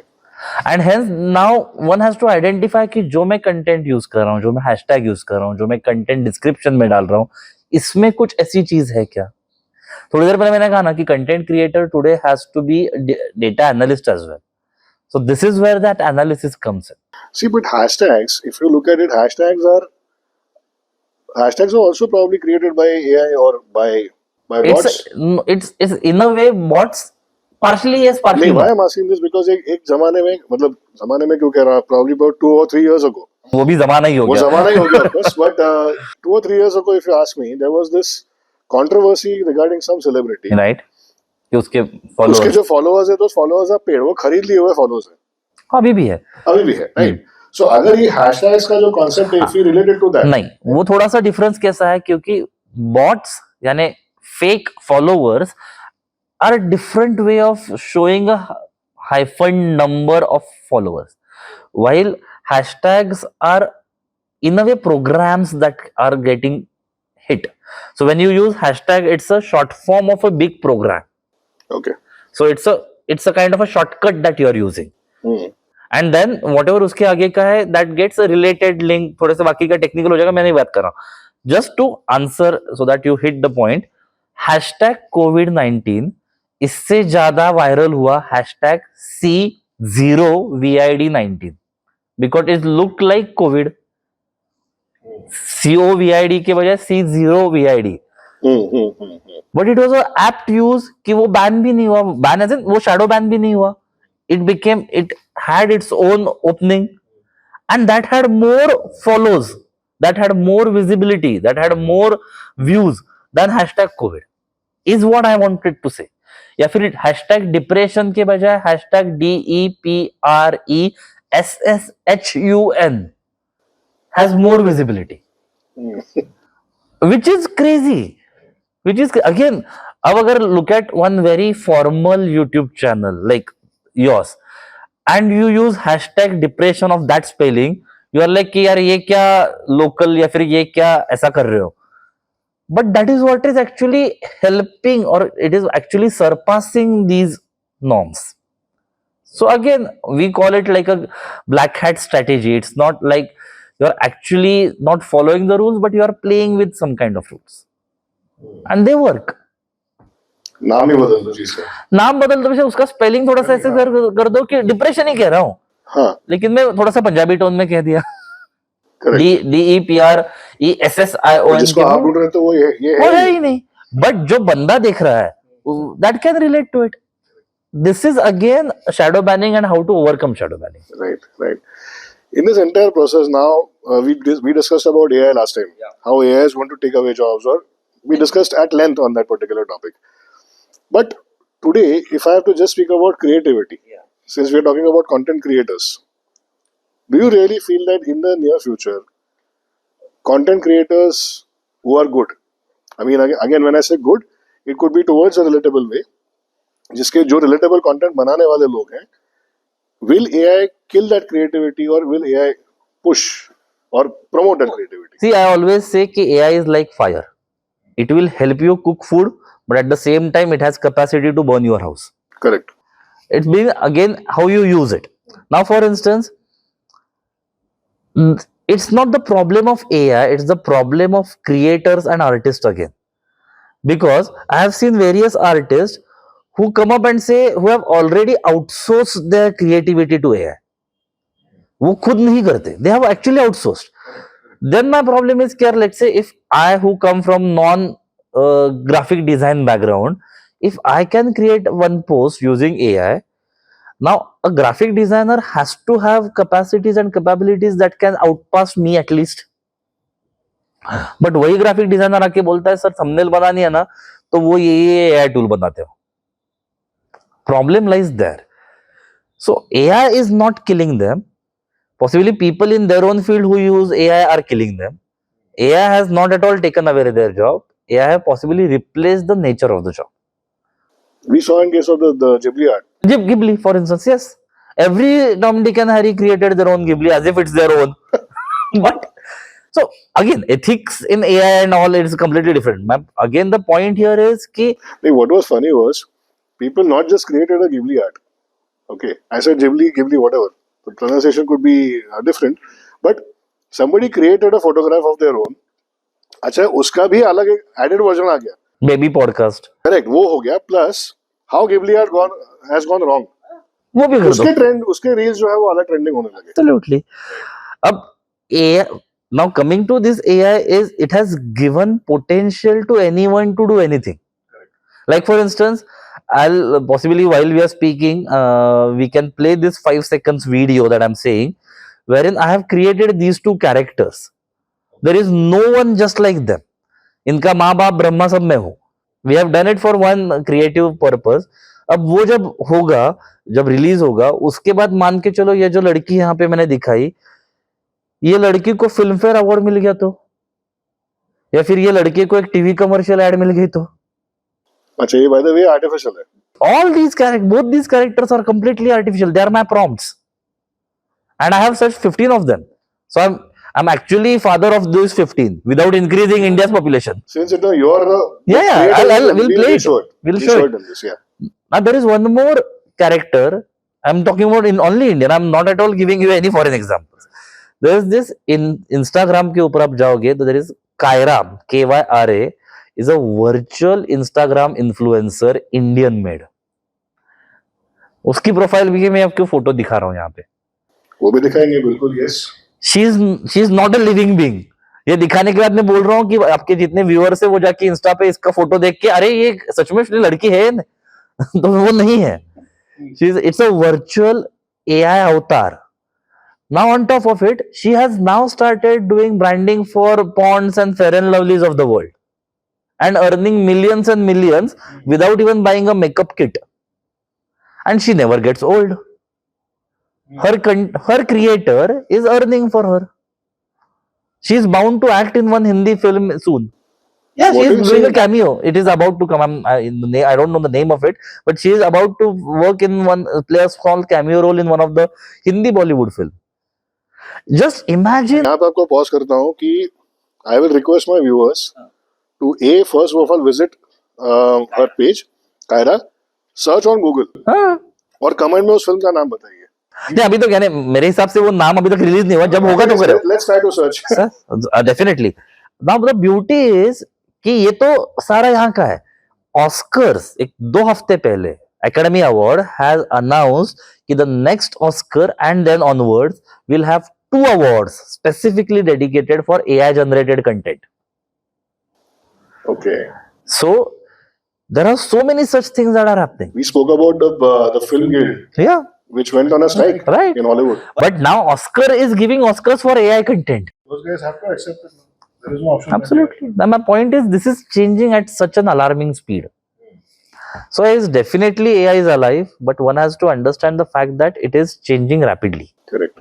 And hence now one has to identify कि जो मैं कंटेंट यूज कर रहा हूँ, जो मैं हैशटैग यूज कर रहा हूँ, जो मैं कंटेंट डिस्क्रिप्शन में डाल रहा हूँ, इसमें कुछ ऐसी चीज है क्या. थोड़ी देर पहले मैंने कहा ना कि content creator today has to be data analyst as well. So this is where that analysis comes in. See, but hashtags, if you look at it, hashtags are also probably created by AI or by bots. It's in a way bots. Partially yes, partially no. Why I'm asking this because एक जमाने में, मतलब जमाने में क्यों कह रहा हूँ, probably about 2 or 3 years ago. वो भी जमाना ही हो गया. वो जमाना ही हो गया, of course. But 2 or 3 years ago, if you ask me, there was this controversy regarding some celebrity. Right. कि उसके जो फॉलोअर्स है, तो फॉलोअर्स आप पेड वो खरीद लिए हुए फॉलोअर्स है. अभी भी है, राइट. सो अगर ये हैशटैग्स का जो कांसेप्ट है, if you related to that, नहीं, वो थोड़ा सा डिफरेंस कैसा है, क्योंकि बॉट्स यानी fake followers are different way of showing a hyphen number of followers, while hashtags are in a way programs that are getting hit. So when you use hashtag, it's a short form of a big program. Okay. So it's a kind of a shortcut that you are using. And then whatever उसके आगे का है, that gets a related link. थोड़े से बाकी का technical हो जाएगा, मैं नहीं बात कर रहा हूँ. Just to answer so that you hit the point, #COVID-19 इससे ज्यादा वायरल हुआ #C0VID19 because it looked like COVID. COVID के बजाय C0VID. But it was a apt use कि वो बैन भी नहीं हुआ, बैन एज इन वो शैडो बैन भी नहीं हुआ. It had its own opening and that had more follows, that had more visibility, that had more views than #COVID is what I wanted to say. या फिर hashtag depression के बजाय hashtag DEPRESSHUN has more visibility, which is crazy. Which is again, अब अगर look at one very formal YouTube channel like yours, and you use hashtag depression of that spelling, you are like कि यार ये क्या local या फिर ये क्या ऐसा कर रहे हो. But that is what is actually helping, or it is actually surpassing these norms. So again, we call it like a black hat strategy. It's not like you're actually not following the rules, but you are playing with some kind of rules. And they work. नाम ही बदल दो चीज का. नाम बदल दो, उसका spelling थोड़ा सा ऐसे कर दो कि डिप्रेशन ही कह रहा हूँ. हाँ. लेकिन मैं थोड़ा सा पंजाबी टोन में कह दिया. DEPRESSION. जिसको आप ढूंढ रहे हैं तो वो ये है ही नहीं. बट जो बंदा देख रहा है, that can relate to it. This is again shadow banning and how to overcome shadow banning. Right. In this entire process now, we discussed about AI last time. Yeah. How AI is going to take away jobs, or we discussed at length on that particular topic. But today, if I have to just speak about creativity, since we are talking about content creators, do you really feel that in the near future, content creators who are good, I mean, again, when I say good, it could be towards a relatable way, जिसके जो relatable content बनाने वाले लोग हैं, will AI kill that creativity, or will AI push or promote that creativity? See, I always say कि AI is like fire. It will help you cook food, but at the same time, it has capacity to burn your house. Correct. It's being again how you use it. Now, for instance, it's not the problem of AI, it's the problem of creators and artists again. Because I have seen various artists who come up and say, who have already outsourced their creativity to AI. वो खुद नहीं करते. They have actually outsourced. Then my problem is, let's say if I, who come from non-graphic design background, if I can create one post using AI, now a graphic designer has to have capacities and capabilities that can outpass me at least. But वही graphic designer आके बोलता है sir thumbnail बनानी है ना, तो वो ये AI tool बनाते हो. Problem lies there. So AI is not killing them. Possibly people in their own field who use AI are killing them. AI has not at all taken away their job. AI have possibly replaced the nature of the job. We saw in case of the Ghibli art. Ghibli, for instance, yes. Every Tom, Dick and Harry created their own Ghibli as if it's their own. But, so again, ethics in AI and all, it's completely different. Again, the point here is ki... What was funny was, people not just created a Ghibli art. Okay, I said Ghibli, whatever. The pronunciation could be different. But somebody created a photograph of their own. अच्छा, उसका भी अलग एक added version आ गया. Baby podcast. Correct, वो हो गया. Plus, how Ghibli has gone wrong. वो भी उसके trend, उसके reels जो है वो अलग trending होने लगे. Absolutely. अब AI, now coming to this AI is, it has given potential to anyone to do anything. Correct. Like for instance, I'll possibly while we are speaking, we can play this 5 seconds video that I'm saying, wherein I have created these two characters. There is no one just like them. इनका माँ बाप ब्रह्मा सब में हो. We have done it for one creative purpose. अब वो जब होगा, जब रिलीज होगा, उसके बाद मान के चलो ये जो लड़की यहाँ पे मैंने दिखाई, ये लड़की को फिल्म फेयर अवार्ड मिल गया तो, या फिर ये लड़के को एक टीवी कमर्शियल एड मिल गई तो. अच्छा, ये by the way artificial है. All these both these characters are completely artificial. They are my prompts, and I have such 15 of them. So I'm actually father of those 15 without increasing India's population. Since you're we'll play it. We'll show it. This, yeah. Now there is one more character. I'm talking about in only Indian. I'm not at all giving you any foreign examples. There is this in Instagram के ऊपर आप जाओगे तो there is Kyra, KYRA, is a virtual Instagram influencer, Indian made. उसकी profile भी मैं आपको photo दिखा रहा हूँ यहाँ पे. वो भी दिखाएंगे बिल्कुल. Yes. She is not a living being. ये दिखाने के बाद मैं बोल रहा हूँ कि आपके जितने व्यूअर्स है वो जाके इंस्टा पे इसका फोटो देख के अरे ये सच में लड़की है तो वो नहीं है. It's a virtual AI avatar. Now on top of it, she has now started doing branding for Ponds and Fair and Lovelies of the world. and earning millions and millions without even buying a makeup kit, and she never gets old. Her creator is earning for her. She is bound to act in one Hindi film soon. Yeah, she What is do you doing say? a cameo. It is about to come. I don't know the name of it, but she is about to work in play a small cameo role in one of the Hindi Bollywood film. Just imagine. यहाँ पे आपको pause करता हूँ कि I will request my viewers to first of all visit her page Kaira, search on Google हाँ, और comment में उस फिल्म का नाम बताइए. नहीं अभी तो कहने मेरे हिसाब से वो नाम अभी तक रिलीज नहीं हुआ, जब होगा तो करो. Let's try to search. Definitely. Now the beauty is कि ये तो सारा यहाँ का है. ऑस्कर्स एक 2 हफ्ते पहले एकेडमी अवार्ड हैज अनाउंस्ड कि the next Oscar and then onwards will have 2 awards specifically dedicated for AI generated content. Okay. So there are so many such things that are happening. We spoke about the film guild, Yeah, which went on a strike right. in Hollywood. But now Oscar is giving Oscars for AI content. Those guys have to accept it. There is no option. Absolutely. Now my point is this is changing at such an alarming speed. So is definitely AI is alive, but one has to understand the fact that it is changing rapidly. Correct.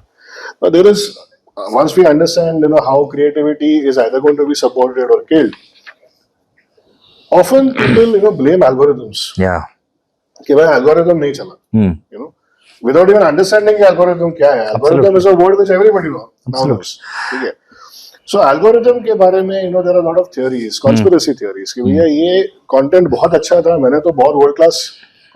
But there is, once we understand, how creativity is either going to be supported or killed, often people, blame algorithms. Yeah. कि भाई algorithm नहीं चला. Hmm. Without even understanding कि algorithm क्या है. Algorithm is a word which everybody knows. ठीक है. So algorithm के बारे में, there are a lot of theories, conspiracy theories कि भैया ये content बहुत अच्छा था, मैंने तो बहुत world class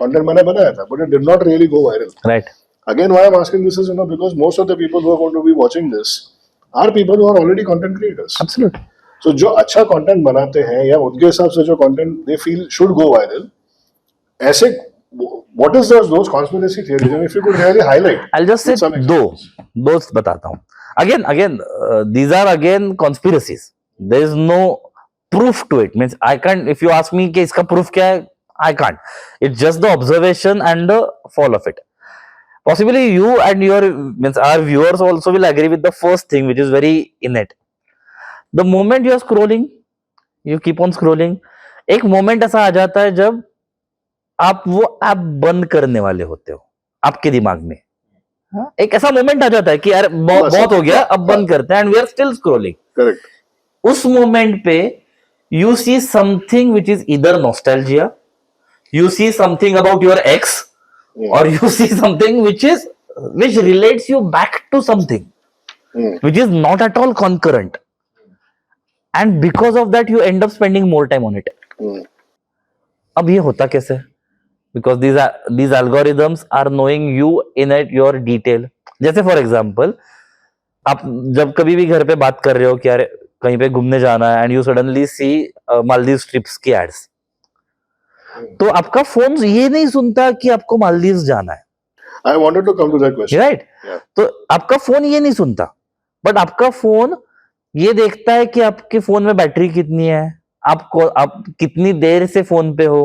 content मैंने बनाया था, but it did not really go viral. Right. Again, why I'm asking this is, because most of the people who are going to be watching this are people who are already content creators. Absolutely. So जो अच्छा content बनाते हैं या उनके हिसाब से जो content they feel should go viral, ऐसे what is those conspiracy theories? And if you could really highlight. I'll just say दो बताता हूँ. Again, these are again conspiracies. There is no proof to it. Means I can't. If you ask me कि इसका proof क्या है, I can't. It's just the observation and the fall of it. Possibly you and our viewers also will agree with the first thing, which is very innate. The moment you are scrolling, you keep on scrolling, एक moment ऐसा आ जाता है जब आप वो app बंद करने वाले होते हो आपके दिमाग में. एक ऐसा मोमेंट आ जाता है कि यार बहुत हो गया, अब बंद करते हैं, and we are still scrolling. Correct. उस मोमेंट पे you see something which is either nostalgia, you see something about your ex, or you see something which relates you back to something which is not at all concurrent, and because of that you end up spending more time on it. अब ये होता कैसे? Because these algorithms are knowing you in your detail. जैसे for example आप जब कभी भी घर पे बात कर रहे हो कि यार कहीं पे घूमने जाना है, and you suddenly see Maldives trips की एड्स, तो आपका फोन ये नहीं सुनता कि आपको मालदीव्स जाना है. I wanted to come to that question. Right? Yeah. तो आपका फोन ये नहीं सुनता, बट आपका फोन ये देखता है कि आपके फोन में बैटरी कितनी है, आप कितनी देर से फोन पे हो,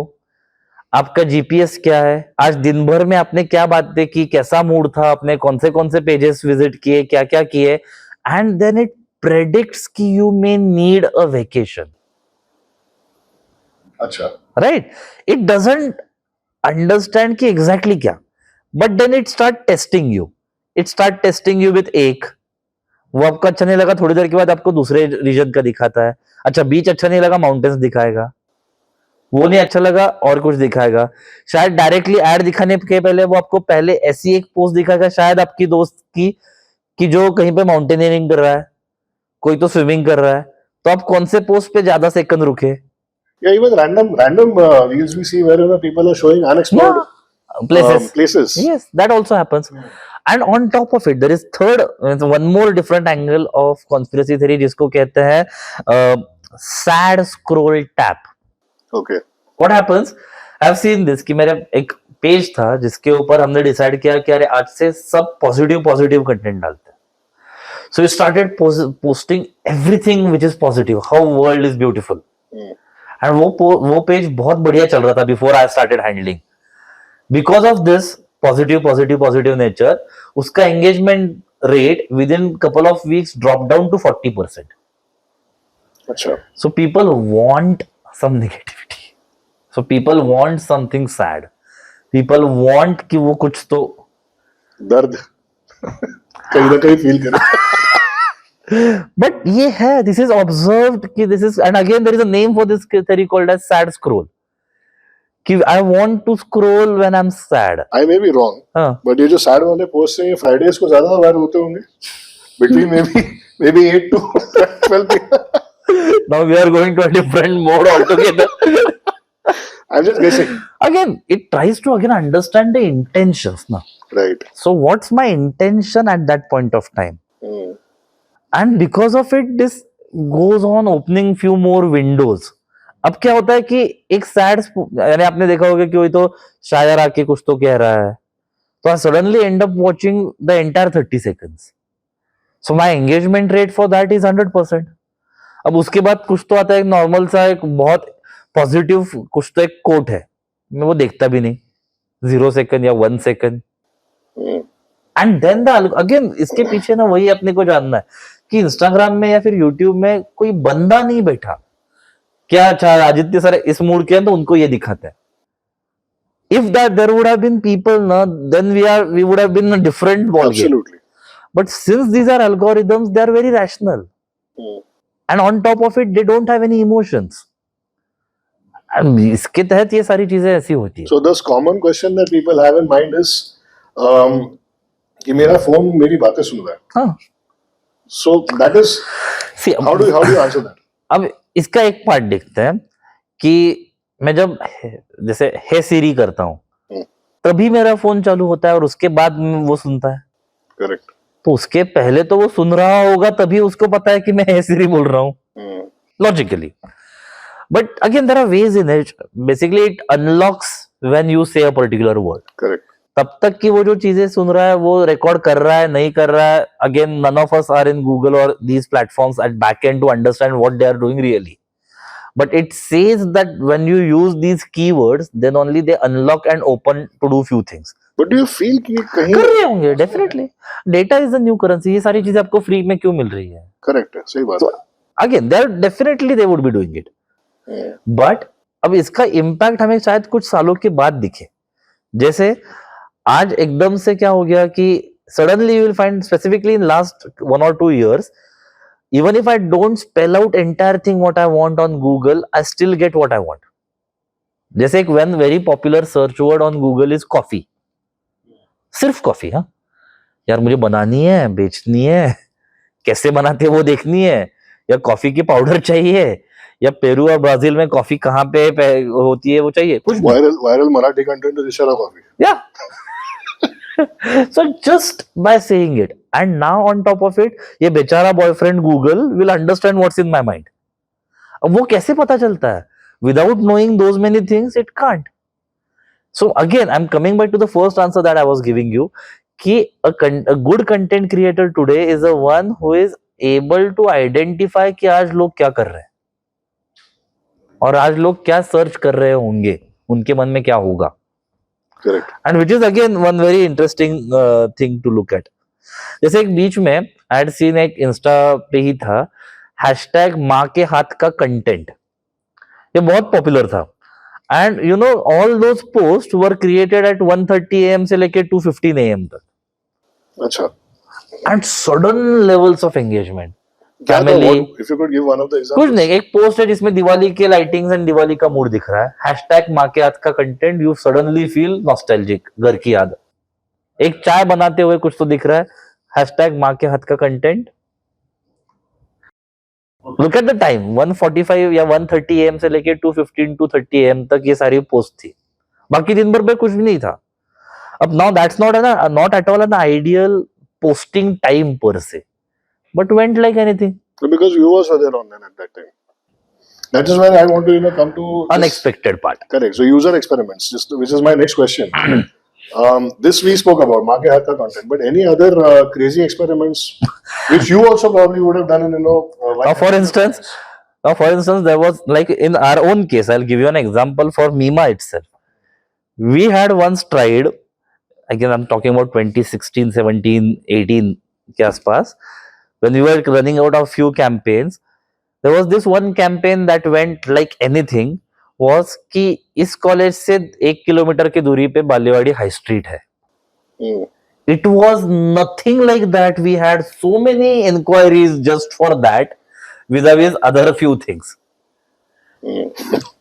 आपका जीपीएस क्या है, आज दिन भर में आपने क्या बातें की, कैसा मूड था, आपने कौन से पेजेस विजिट किए, क्या क्या किए, एंड देन इट प्रेडिक्ट्स कि you may need a vacation. अच्छा. Right? It doesn't understand कि exactly क्या, but then it start testing you. It start testing you with एक, वो आपको अच्छा नहीं लगा, थोड़ी देर के बाद आपको दूसरे रीजन का दिखाता है. अच्छा बीच अच्छा नहीं लगा, माउंटेन्स दिखाएगा. वो नहीं अच्छा लगा और कुछ दिखाएगा. शायद डायरेक्टली ऐड दिखाने के पहले वो आपको पहले ऐसी एक पोस्ट दिखाएगा, शायद आपकी दोस्त की कि जो कहीं पे माउंटेनियरिंग कर रहा है, कोई तो स्विमिंग कर रहा है, तो आप कौन से पोस्ट पे ज्यादा सेकंड रुके. Yeah, even random reels we see where people are showing unexplored places. Yes, that also happens. And on top of it, there is one more different angle of conspiracy theory, जिसको कहते हैं sad scroll tap. Okay. What happens? I've seen this कि मेरा एक page था जिसके ऊपर हमने डिसाइड किया कि अरे आज से सब पॉजिटिव कंटेंट डालते हैं. So we started posting everything which is positive, how world is beautiful. And वो पेज बहुत बढ़िया चल रहा था before I started handling. Because of this positive nature, उसका engagement rate within couple of weeks drop down to 40%. अच्छा. So people want some negativity. So people want something sad. People want कि वो कुछ तो दर्द कहीं ना कहीं फील करे. But ये है, this is observed कि this is, and again there is a name for this theory called as sad scroll. कि I want to scroll when I'm sad. I may be wrong, but ये जो sad वाले post हैं ये Fridays को ज्यादा viral होते होंगे. Between maybe 8 to 12 p.m. Now we are going to a different mode altogether. I'm just guessing. Again, it tries to again understand the intentions now. Right. So what's my intention at that point of time? And because of it, this goes on opening few more windows. अब क्या होता है कि एक sad, यानी आपने देखा होगा कि वही तो शायर आके कुछ तो कह रहा है, तो I suddenly and up watching the entire 30 seconds. So my engagement rate for that is 100%. अब उसके बाद कुछ तो आता है नॉर्मल सा, एक बहुत पॉजिटिव कुछ तो एक कोट है, मैं वो देखता भी नहीं, 0 सेकंड या 1 second. And then the again इसके पीछे ना वही अपने को जानना है कि इंस्टाग्राम में या फिर यूट्यूब में कोई बंदा नहीं बैठा क्या. अच्छा आदित्य सर इस मूड के हैं तो उनको ये दिखाते हैं. If that there would have been people, na, then we would have been a different ball game. Absolutely. But since these are algorithms, they are very rational. And on top of it, they don't have any emotions. And इसके तहत ये सारी चीजें ऐसी होती है. So this common question that people have in mind is कि मेरा फोन मेरी बातें सुन रहा है. हाँ. So that is, see, how do you answer that? अब इसका एक पार्ट देखते हैं कि मैं जब जैसे हे सीरी करता हूँ तभी मेरा फोन चालू होता है और उसके बाद वो सुनता है. करेक्ट. तो उसके पहले तो वो सुन रहा होगा तभी उसको पता है कि मैं हे सीरी बोल रहा हूँ logically. But again there are ways in it. Basically it unlocks when you say a particular word. Correct. तब तक कि वो जो चीजें सुन रहा है वो रिकॉर्ड कर रहा है नहीं कर रहा है. Again none of us are in Google और these platforms at back end to understand what they are doing really. But it says that when you use these keywords, then only they unlock and open to do few things. But do you feel कि कहीं कर रहे होंगे definitely. Data is the new currency. ये सारी चीजें आपको free में क्यों मिल रही है? Correct है, सही बात है. Again, they would be doing it. But अब इसका impact हमें शायद कुछ सालों के बाद दिखे. जैसे आज एकदम से क्या हो गया कि suddenly you will find specifically in last 1 or 2 years, even if I don't spell out entire thing what I want on Google, I still get what I want. जैसे एक one very popular search word on Google is coffee. सिर्फ coffee. हाँ यार मुझे बनानी है, बेचनी है, कैसे बनाते हैं वो देखनी है, या कॉफी की पाउडर चाहिए, या पेरू और ब्राजील में कॉफी कहाँ पे होती है वो चाहिए. कुछ वायरल मराठी कंटेंट is इशारा coffee. Yeah. So just by saying it, and now on top of it, ये बेचारा boyfriend Google will understand what's in my mind. अब वो कैसे पता चलता है? Without knowing those many things, it can't. So again, I'm coming back to the first answer that I was giving you. कि a good content creator today is the one who is able to identify कि आज लोग क्या कर रहे हैं और आज लोग क्या सर्च कर रहे होंगे, उनके मन में क्या होगा. Correct. And which is again one very interesting thing to look at. जैसे एक बीच में I had seen एक इंस्टा पे ही था हैशटैग माँ के हाथ का कंटेंट. ये बहुत पॉपुलर था. And you know all those post were created at 1:30 AM से लेके 2:15 AM तक. अच्छा. And sudden levels of engagement. Family. If you could give one of the examples. कुछ नहीं, एक पोस्ट है जिसमें दिवाली के लाइटिंग्स एंड दिवाली का मूड दिख रहा है. हैशटैग माँ के हाथ का content, you suddenly feel nostalgic, घर की याद. एक चाय बनाते हुए कुछ तो दिख रहा है, हैशटैग माँ के हाथ का content. Look at the time, 1:45 या 1:30 AM से लेके 2:15 to 30 AM तक ये सारी पोस्ट थी. बाकी दिन भर में कुछ भी नहीं था. अब now that's not at all an ideal posting time per se, but went like anything. Because viewers were there online at that time. That is where I want to come to unexpected part. Correct. So user experiments, which is my next question. This we spoke about माँ के हाथ का content, but any other crazy experiments which you also probably would have done in for instance, there was like in our own case, I'll give you an example for Mima itself. We had once tried, again I'm talking about 2016, 17, 18 के आसपास, when we were running out of few campaigns, there was this one campaign that went like anything, was कि इस college से 1 kilometre की दूरी पे बालीवाड़ी high street है. It was nothing like that. We had so many inquiries just for that, vis-a-vis other few things.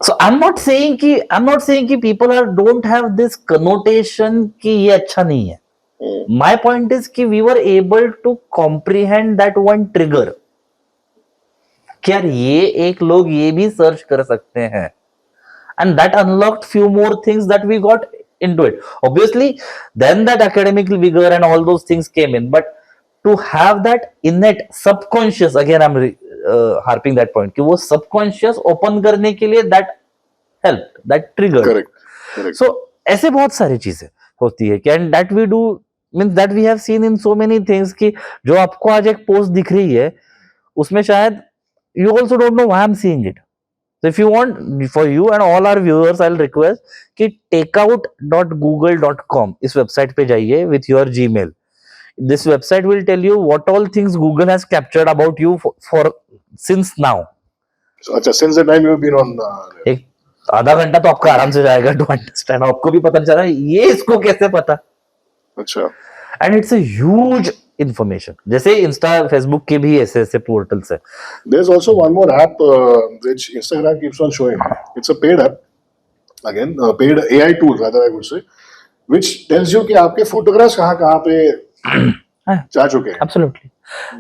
So I'm not saying कि people don't have this connotation कि ये अच्छा नहीं है. My point is कि we were able to comprehend that one trigger. कि यार ये एक लोग ये भी सर्च कर सकते हैं. And that unlocked few more things that we got into it. Obviously, then that academic vigor and all those things came in. But to have that innate subconscious, again I'm harping that point, कि वो subconscious open करने के लिए that helped, that triggered. Correct. So ऐसे बहुत सारी चीजें होती है कि and that we do means that we have seen in so many things कि जो आपको आज एक पोस्ट दिख रही है उसमें शायद you also don't know why I'm seeing it. So if you want, for you and all our viewers, I'll request कि takeout.google.com इस वेबसाइट पे जाइए with your Gmail. This website will tell you what all things Google has captured about you for since now. So, अच्छा, since the time you've been on. एक आधा घंटा तो आपका आराम से जाएगा to understand. आपको भी पता चला ये इसको कैसे पता. अच्छा. And it's a huge information. जैसे इंस्टा फेसबुक के भी ऐसे ऐसे पोर्टल्स है. There's also one more app which Instagram keeps on showing. It's a paid app. Again, paid AI tool rather I would say, which tells you कि आपके photographs कहाँ पे जा चुके हैं. Absolutely.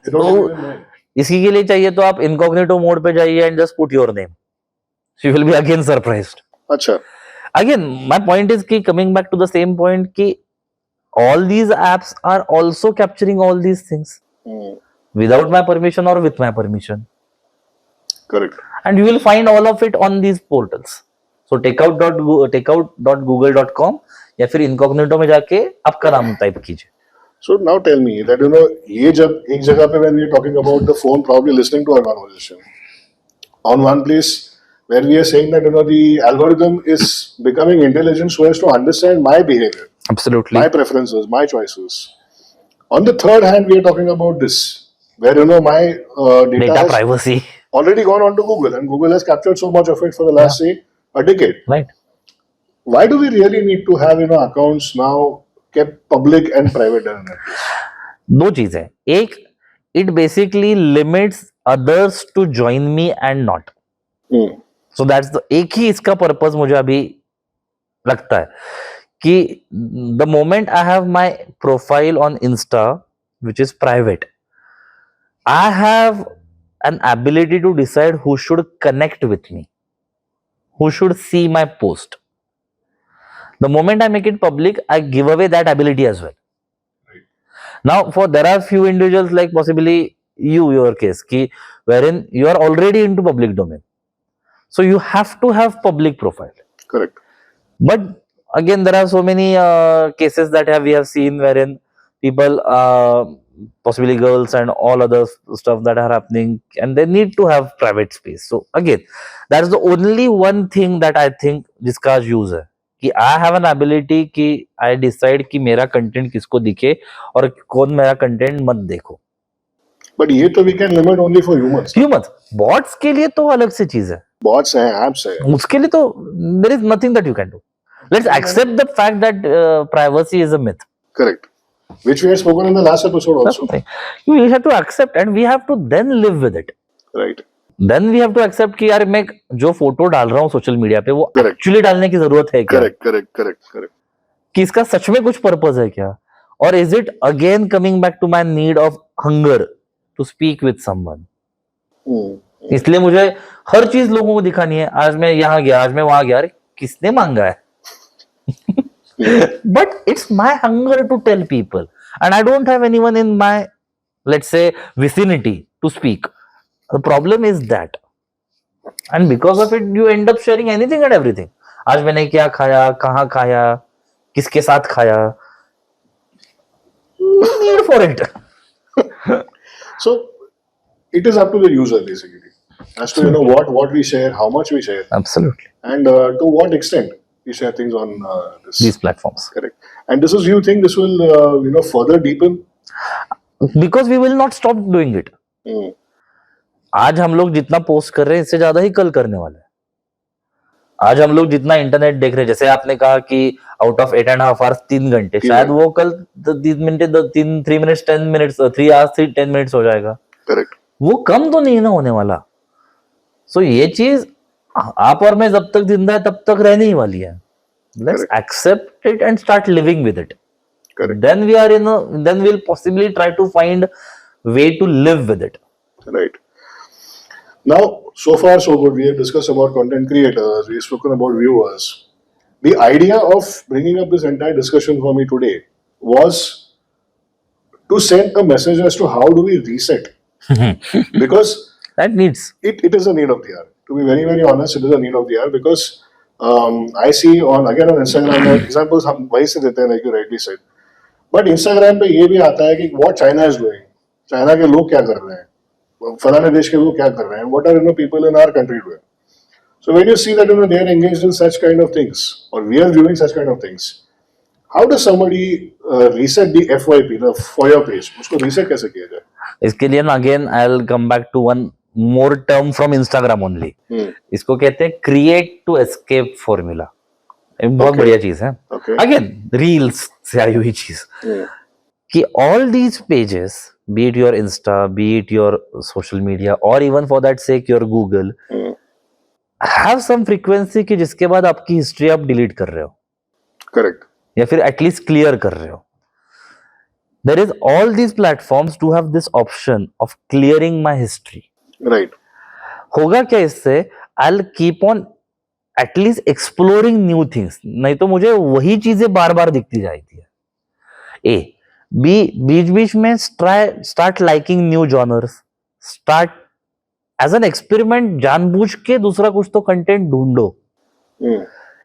They don't even know. इसी के लिए चाहिए तो आप इनकॉग्निटो मोड पे जाइए and just put your name. You will be again surprised. अच्छा. Again, my point is कि coming back to the same point कि all these apps are also capturing all these things without my permission or with my permission. Correct. And you will find all of it on these portals. So takeout.google.com या फिर incognito में जाके आपका नाम type कीजिए. So now tell me that ये जब एक जगह पे when we are talking about the phone probably listening to our conversation on one place where we are saying that the algorithm is becoming intelligent so as to understand my behavior. Absolutely. My preferences, my choices. On the third hand, we are talking about this, where my data has privacy already gone on to Google, and Google has captured so much of it for the last say a decade. Right. Why do we really need to have accounts now kept public and private? दो चीज है. एक, it basically limits others to join me and not. So that's the एक ही इसका purpose मुझे अभी लगता है कि the moment I have my profile on Insta which is private, I have an ability to decide who should connect with me, who should see my post. The moment I make it public, I give away that ability as well. Right. Now there are few individuals like possibly your case wherein you are already into public domain, so you have to have public profile. Correct. But again, there are so many cases that we have seen wherein people, possibly girls and all other stuff that are happening, and they need to have private space. So again, that is the only one thing that I think जिसका use है कि I have an ability कि I decide कि मेरा content किसको दिखे और कौन मेरा content मत देखो. But ये तो we can limit only for humans. Humans. Bots के लिए तो अलग से चीज है. Bots हैं, apps हैं. उसके लिए तो there is nothing that you can do. Let's accept the fact that privacy is a myth. Correct. Which we had spoken in the last episode also. We have to accept and we have to then live with it. Right. Then we have to accept कि यार मैं जो photo डाल रहा हूँ social media पे वो actually डालने की जरूरत है क्या? Correct. कि इसका सच में कुछ पर्पस है क्या? Or is it again coming back to my need of hunger to speak with someone? इसलिए मुझे हर चीज लोगों को दिखानी है. आज मैं यहाँ गया, आज मैं वहां गया. अरे किसने मांगा है? But it's my hunger to tell people, and I don't have anyone in my, let's say, vicinity to speak. The problem is that, and because of it, you end up sharing anything and everything. आज मैंने क्या खाया, कहाँ खाया, किसके साथ खाया. No need for it. So it is up to the user basically as to what we share, how much we share. Absolutely. And to what extent we share things on these platforms. Correct. And this is, you think this will further deepen? Because we will not stop doing it. आज हम लोग जितना post कर रहे हैं इससे ज्यादा ही कल करने वाले हैं। आज हम लोग जितना इंटरनेट देख रहे हैं, जैसे आपने कहा कि आउट ऑफ 8.5 आवर्स 3 घंटे, शायद वो कल 3 मिनट 10 मिनट्स 3 आवर्स 10 मिनट्स हो जाएगा। करेक्ट। वो कम तो नहीं ना होने वाला। सो ये चीज आप और मैं जब तक जिंदा है तब तक रहने ही वाली है। Let's accept it and start living with it. Then we are then we'll possibly try to find way to live with it. Right. Now, so far so good. We have discussed about content creators. We've spoken about viewers. The idea of bringing up this entire discussion for me today was to send a message as to how do we reset. Because That needs. it is a need of the hour. To be very, very honest, it is a need of the hour because I see on Instagram examples हम वही से देते हैं, like you rightly said. But Instagram पे ये भी आता है कि what China is doing, China के लोग क्या कर रहे हैं, फलाने देश के लोग क्या कर रहे हैं, what are people in our country doing. So when you see that they are engaged in such kind of things और we are viewing such kind of things, how does somebody reset the FYP, the for your page, उसको reset कैसे किया जाए? इसके लिए ना again I will come back to one more term from Instagram only. इसको कहते हैं क्रिएट टू एस्केप फॉर्मूला. बहुत बढ़िया चीज है. अगेन रील्स से आई हुई चीज कि all these pages, be it your Insta, be it your social media और even for that sake your Google, have some frequency कि जिसके बाद आपकी हिस्ट्री आप डिलीट कर रहे हो. करेक्ट. या फिर एटलीस्ट क्लियर कर रहे हो. There is all these platforms to have this option of clearing my history. Right. होगा क्या इससे? I will keep on at least exploring new things. नहीं तो मुझे वही चीजें बार बार दिखती जाती है. ए बी बीच बीच में start liking new genres. Start as an experiment जानबूझ के दूसरा कुछ तो कंटेंट ढूंढो.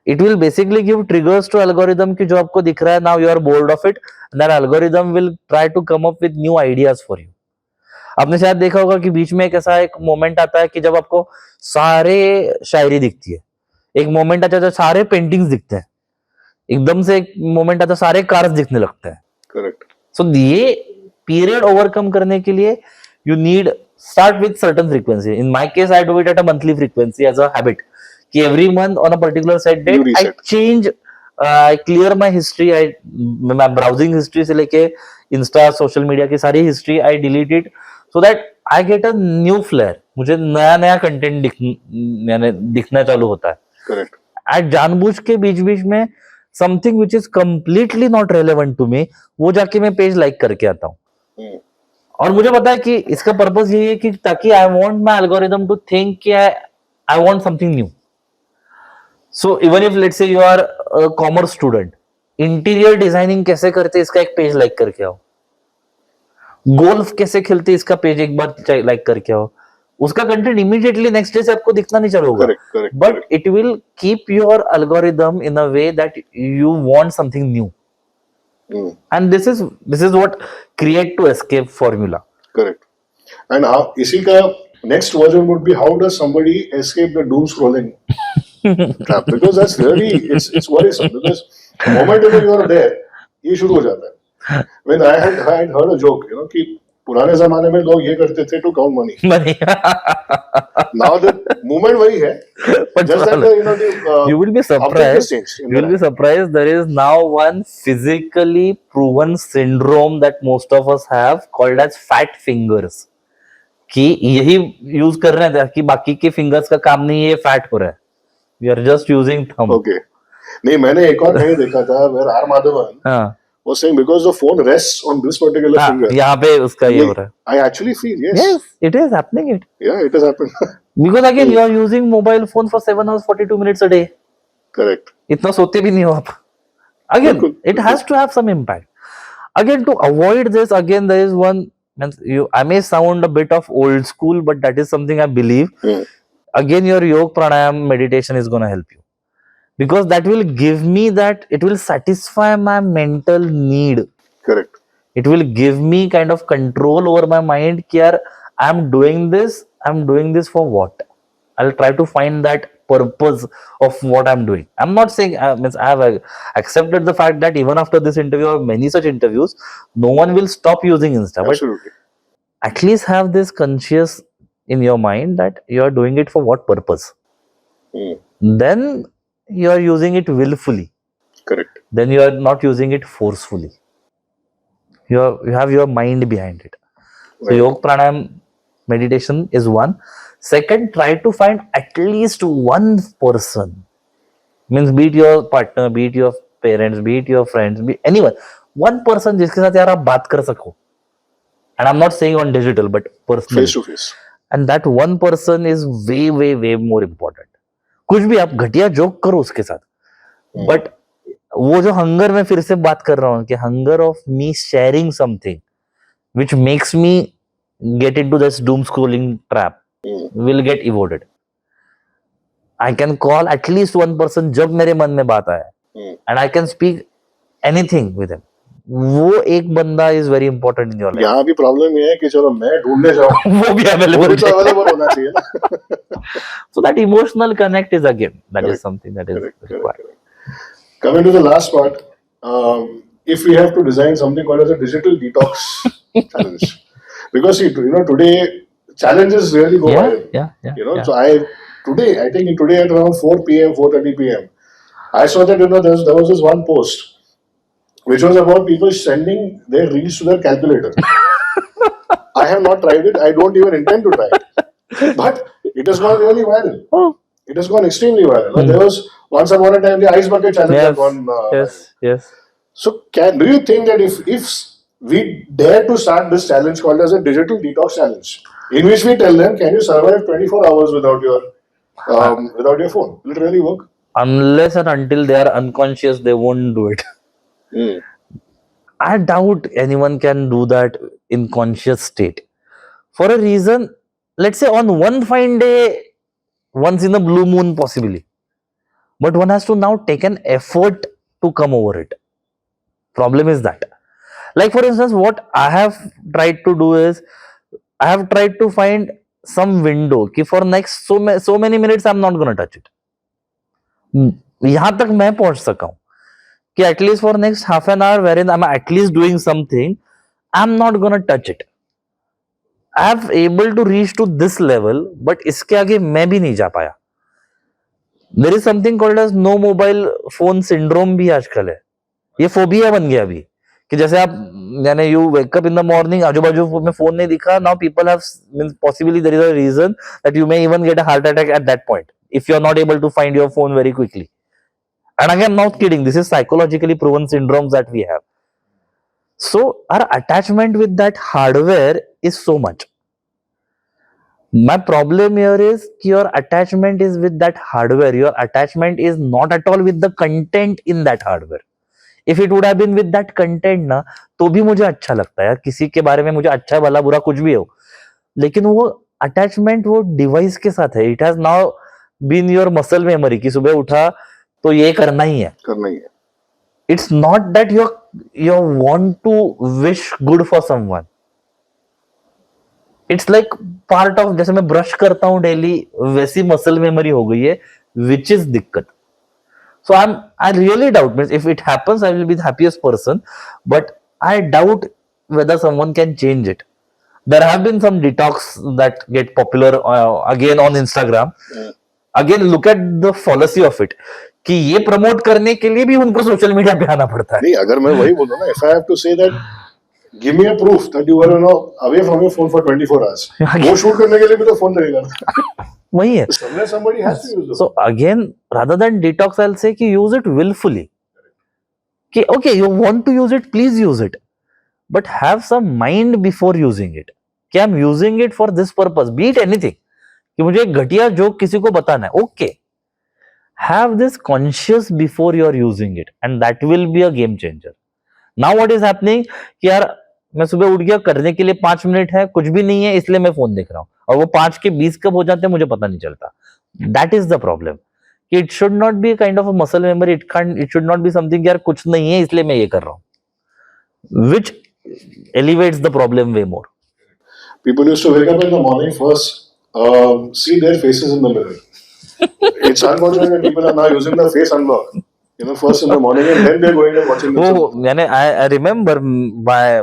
It will basically give triggers to algorithm की जो आपको दिख रहा है, now you are bored of it, that algorithm will try to come up with new ideas for you. आपने शायद देखा होगा कि बीच में एक ऐसा एक मोमेंट आता है कि जब आपको सारे शायरी दिखती है, एक मोमेंट आता है जब सारे पेंटिंग्स दिखते हैं, एकदम से एक मोमेंट आता है सारे कार्स दिखने लगते हैं. करेक्ट. सो ये पीरियड ओवरकम करने के लिए you need start with certain frequency. In my case I do it at a monthly frequency as a habit कि every month on a particular set date I change, I clear my history. मैं browsing history से लेके Insta social media की सारी history I delete it so that I get a new flair. मुझे नया नया content दिखना चालू होता है. करेक्ट. आज जानबूझ के बीच बीच में something which is completely not relevant to me, वो जाके मैं पेज लाइक करके आता हूँ. और मुझे पता है कि इसका पर्पस यही है कि ताकि I want my algorithm to think कि I want something new. So even if let's say you are commerce student, interior designing कैसे करते इसका एक पेज लाइक करके आओ. गोल्फ कैसे खेलते इसका पेज एक बार लाइक करके आओ. उसका कंटेंट इमीडिएटली नेक्स्ट डे से आपको दिखना नहीं चालू होगा, but it will keep your algorithm in a way that you want something new. And this is what create to escape formula. Correct. And इसी का next version would be how does somebody escape the doom scrolling trap, because that's really it's worrisome, because the moment you are there ये शुरू हो जाता है. When I had heard a joke, कि पुराने जमाने में लोग ये करते थे to count money. Now the movement वही है, just that you will be surprised. You will be surprised. There is now one physically proven syndrome that most of us have called as fat fingers. कि यही use कर रहे हैं कि बाकी के फिंगर्स का काम नहीं है, ये फैट हो रहा है. We are just using thumb. Okay. नहीं, मैंने एक और कहीं देखा था where R. Madhavan was saying because the phone rests on this particular finger. यहाँ पे उसका ये हो रहा है. I actually feel yes. Yes, it is happening. Yeah, it has happened. Because again, you are using mobile phone for 7 hours 42 minutes a day. Correct. इतना सोते भी नहीं हो आप. Again, it has to have some impact. Again, to avoid this, again there is one. I may sound a bit of old school, but that is something I believe. Again, your yoga pranayam meditation is going to help you, because that will give me that, it will satisfy my mental need. Correct. It will give me kind of control over my mind कि यार I'm doing this for what? I'll try to find that purpose of what I'm doing. I'm not saying I have accepted the fact that even after this interview or many such interviews, no one will stop using Insta. Absolutely. But at least have this conscious in your mind that you are doing it for what purpose. Then you are using it willfully. Correct. Then you are not using it forcefully. You have your mind behind it. So Right. yoga pranayam meditation is one. Second, try to find at least one person. Means be it your partner, be it your parents, be it your friends, be anyone. One person जिसके साथ यार आप बात कर सको. And I'm not saying on digital, but personally. Face to face. And that one person is way, way, way more important. कुछ भी आप घटिया जोक करो उसके साथ. But वो जो हंगर में फिर से बात कर रहा हूँ कि hunger of me sharing something which makes me get into this doom scrolling trap will get evaded. I can call at least one person जब मेरे मन में बात आए and I can speak anything with him. वो एक बंदा is very important in your life. यहाँ भी प्रॉब्लम ये है कि चलो मैं ढूंढने जाऊँ वो भी available तो अवेलेबल होना चाहिए ना. So that emotional connect is again that is something that is required. Coming to the last part, if we have to design something called as a digital detox challenge, because see, today challenges really go viral. Yeah. So I think today at around 4 p.m., 4:30 p.m., I saw that there was this one post which was about people sending their reels to their calculator. I have not tried it. I don't even intend to try it, but it has gone really viral. It has gone extremely viral. There was once upon a time the ice bucket challenge had gone. Yes. So, do you think that if we dare to start this challenge called as a digital detox challenge, in which we tell them, can you survive 24 hours without your phone? Will it really work? Unless and until they are unconscious, they won't do it. I doubt anyone can do that in conscious state. For a reason, let's say on one fine day, once in a blue moon possibly. But one has to now take an effort to come over it. Problem is that. Like for instance, what I have tried to do is, I have tried to find some window कि for next so many minutes I'm not gonna touch it. यहाँ तक मैं पहुंच सका हूँ कि at least for next half an hour wherein I'm at least doing something, I'm not gonna touch it. I'm able to reach to this level, but इसके आगे मैं भी नहीं जा पाया. There is something called as no mobile phone syndrome भी आजकल है. ये फोबिया बन गया अभी कि जैसे आप यानी you wake up in the morning, आजू बाजू में फोन नहीं दिखा, now people have means possibly there is a reason that you may even get a heart attack at that point if you are not able to find your phone very quickly. And again, not kidding, this is psychologically proven syndromes that we have. So our attachment with that hardware is so much. My problem here is your attachment is with that hardware. Your attachment is not at all with the content in that hardware. If it would have been with that content ना, तो भी मुझे अच्छा लगता है यार, किसी के बारे में मुझे अच्छा भला बुरा कुछ भी हो, लेकिन वो अटैचमेंट वो डिवाइस के साथ है. It has now been your muscle memory कि सुबह उठा तो ये करना ही है. It's not that you want to wish good for someone. It's like part of, जैसे मैं ब्रश करता हूँ डेली, वैसी मसल मेमोरी हो गई है, विच इज दिक्कत. So I really doubt, means if it happens, I will be the happiest person, but I doubt whether someone can change it. There have been some detox that get popular again on Instagram. Again, look at the fallacy of it. कि ये promote करने के लिए भी उनको social media पे आना पड़ता है. नहीं, अगर मैं वही बोलूं ना, if I have to say that, give me a proof that you were away from your phone for 24 hours. वो शूट करने के लिए भी तो फोन लगेगा. वही है. Somebody has to use it. So again, rather than detox, I'll say कि use it willfully. कि okay, you want to use it, please use it, but have some mind before using it. कि I'm using it for this purpose, be it anything. कि मुझे एक घटिया joke किसी को बताना है, okay. Have this conscious before you are using it, and that will be a game changer. Now what is happening कि यार मैं सुबह उठ गया, करने के लिए 5 मिनट है, कुछ भी नहीं है, इसलिए मैं फोन देख रहा हूँ, और वो 5 के 20 कब हो जाते हैं मुझे पता नहीं चलता. That is the problem. It should not be kind of a muscle memory. It should not be something यार कुछ नहीं है इसलिए मैं ये कर रहा हूँ, which elevates the problem way more. People used to wake up in the morning first, see their faces in the mirror. It's unfortunate that people are now using the face unlock. First in the morning, and then they're going and watching themselves. यानी I remember my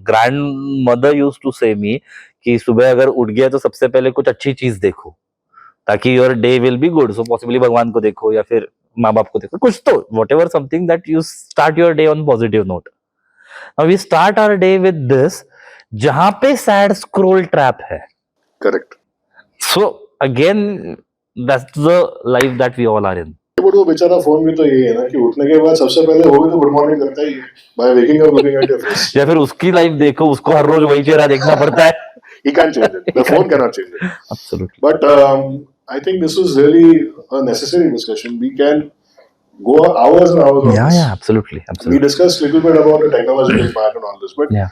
grandmother used to say me कि सुबह अगर उठ गया तो सबसे पहले कुछ अच्छी चीज देखो ताकि your day will be good. So possibly भगवान को देखो या फिर माँ बाप को देखो, कुछ तो whatever something that you start your day on positive note. Now we start our day with this, जहां पे सैड स्क्रॉल ट्रैप है. Correct. So again that's the life that we all are in. But वो बेचारा phone भी तो यही है ना कि उठने के बाद सबसे पहले वो भी तो गुड मॉर्निंग करता ही है by waking up looking at your face. या फिर उसकी लाइफ देखो, उसको हर रोज वही चेहरा देखना पड़ता है. He can't change it. The phone cannot change it. Absolutely. But I think this was really a necessary discussion. We can go hours and hours on Yeah, this. yeah, absolutely, We absolutely. discussed a little bit about the technological part and all this, but Yeah.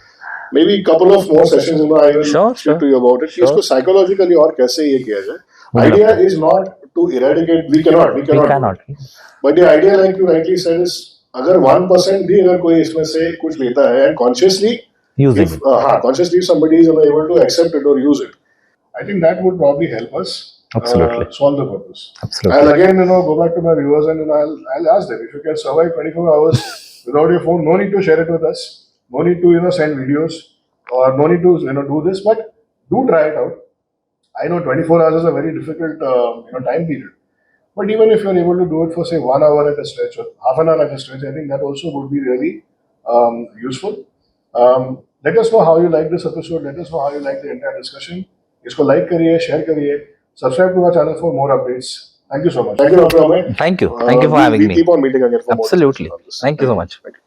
maybe a couple of more sessions, I will Sure, speak sure. to you about it. Sure. इसको psychologically और कैसे ये किया जाए. Wonderful. Idea is not to eradicate. We cannot. We cannot. But the idea, like you rightly said, is अगर 1% भी अगर कोई इसमें से कुछ लेता है and consciously Using if it. consciously if somebody is able to accept it or use it, I think that would probably help us Absolutely. solve the purpose. Absolutely. I'll again, go back to my viewers and I'll ask them if you can survive 24 hours without your phone. No need to share it with us. No need to send videos or no need to do this. But do try it out. I know 24 hours is a very difficult time period. But even if you're able to do it for say 1 hour at a stretch or half an hour at a stretch, I think that also would be really useful. Let us know how you like this episode. Let us know how you like the entire discussion. इसको like करिए, share करिए, subscribe to our channel for more updates. Thank you so much. Thank you, Dr. Amay. Thank you. Thank you for having we me. keep on meeting again for more Absolutely. discussion on this. Thank you so much. Thank you.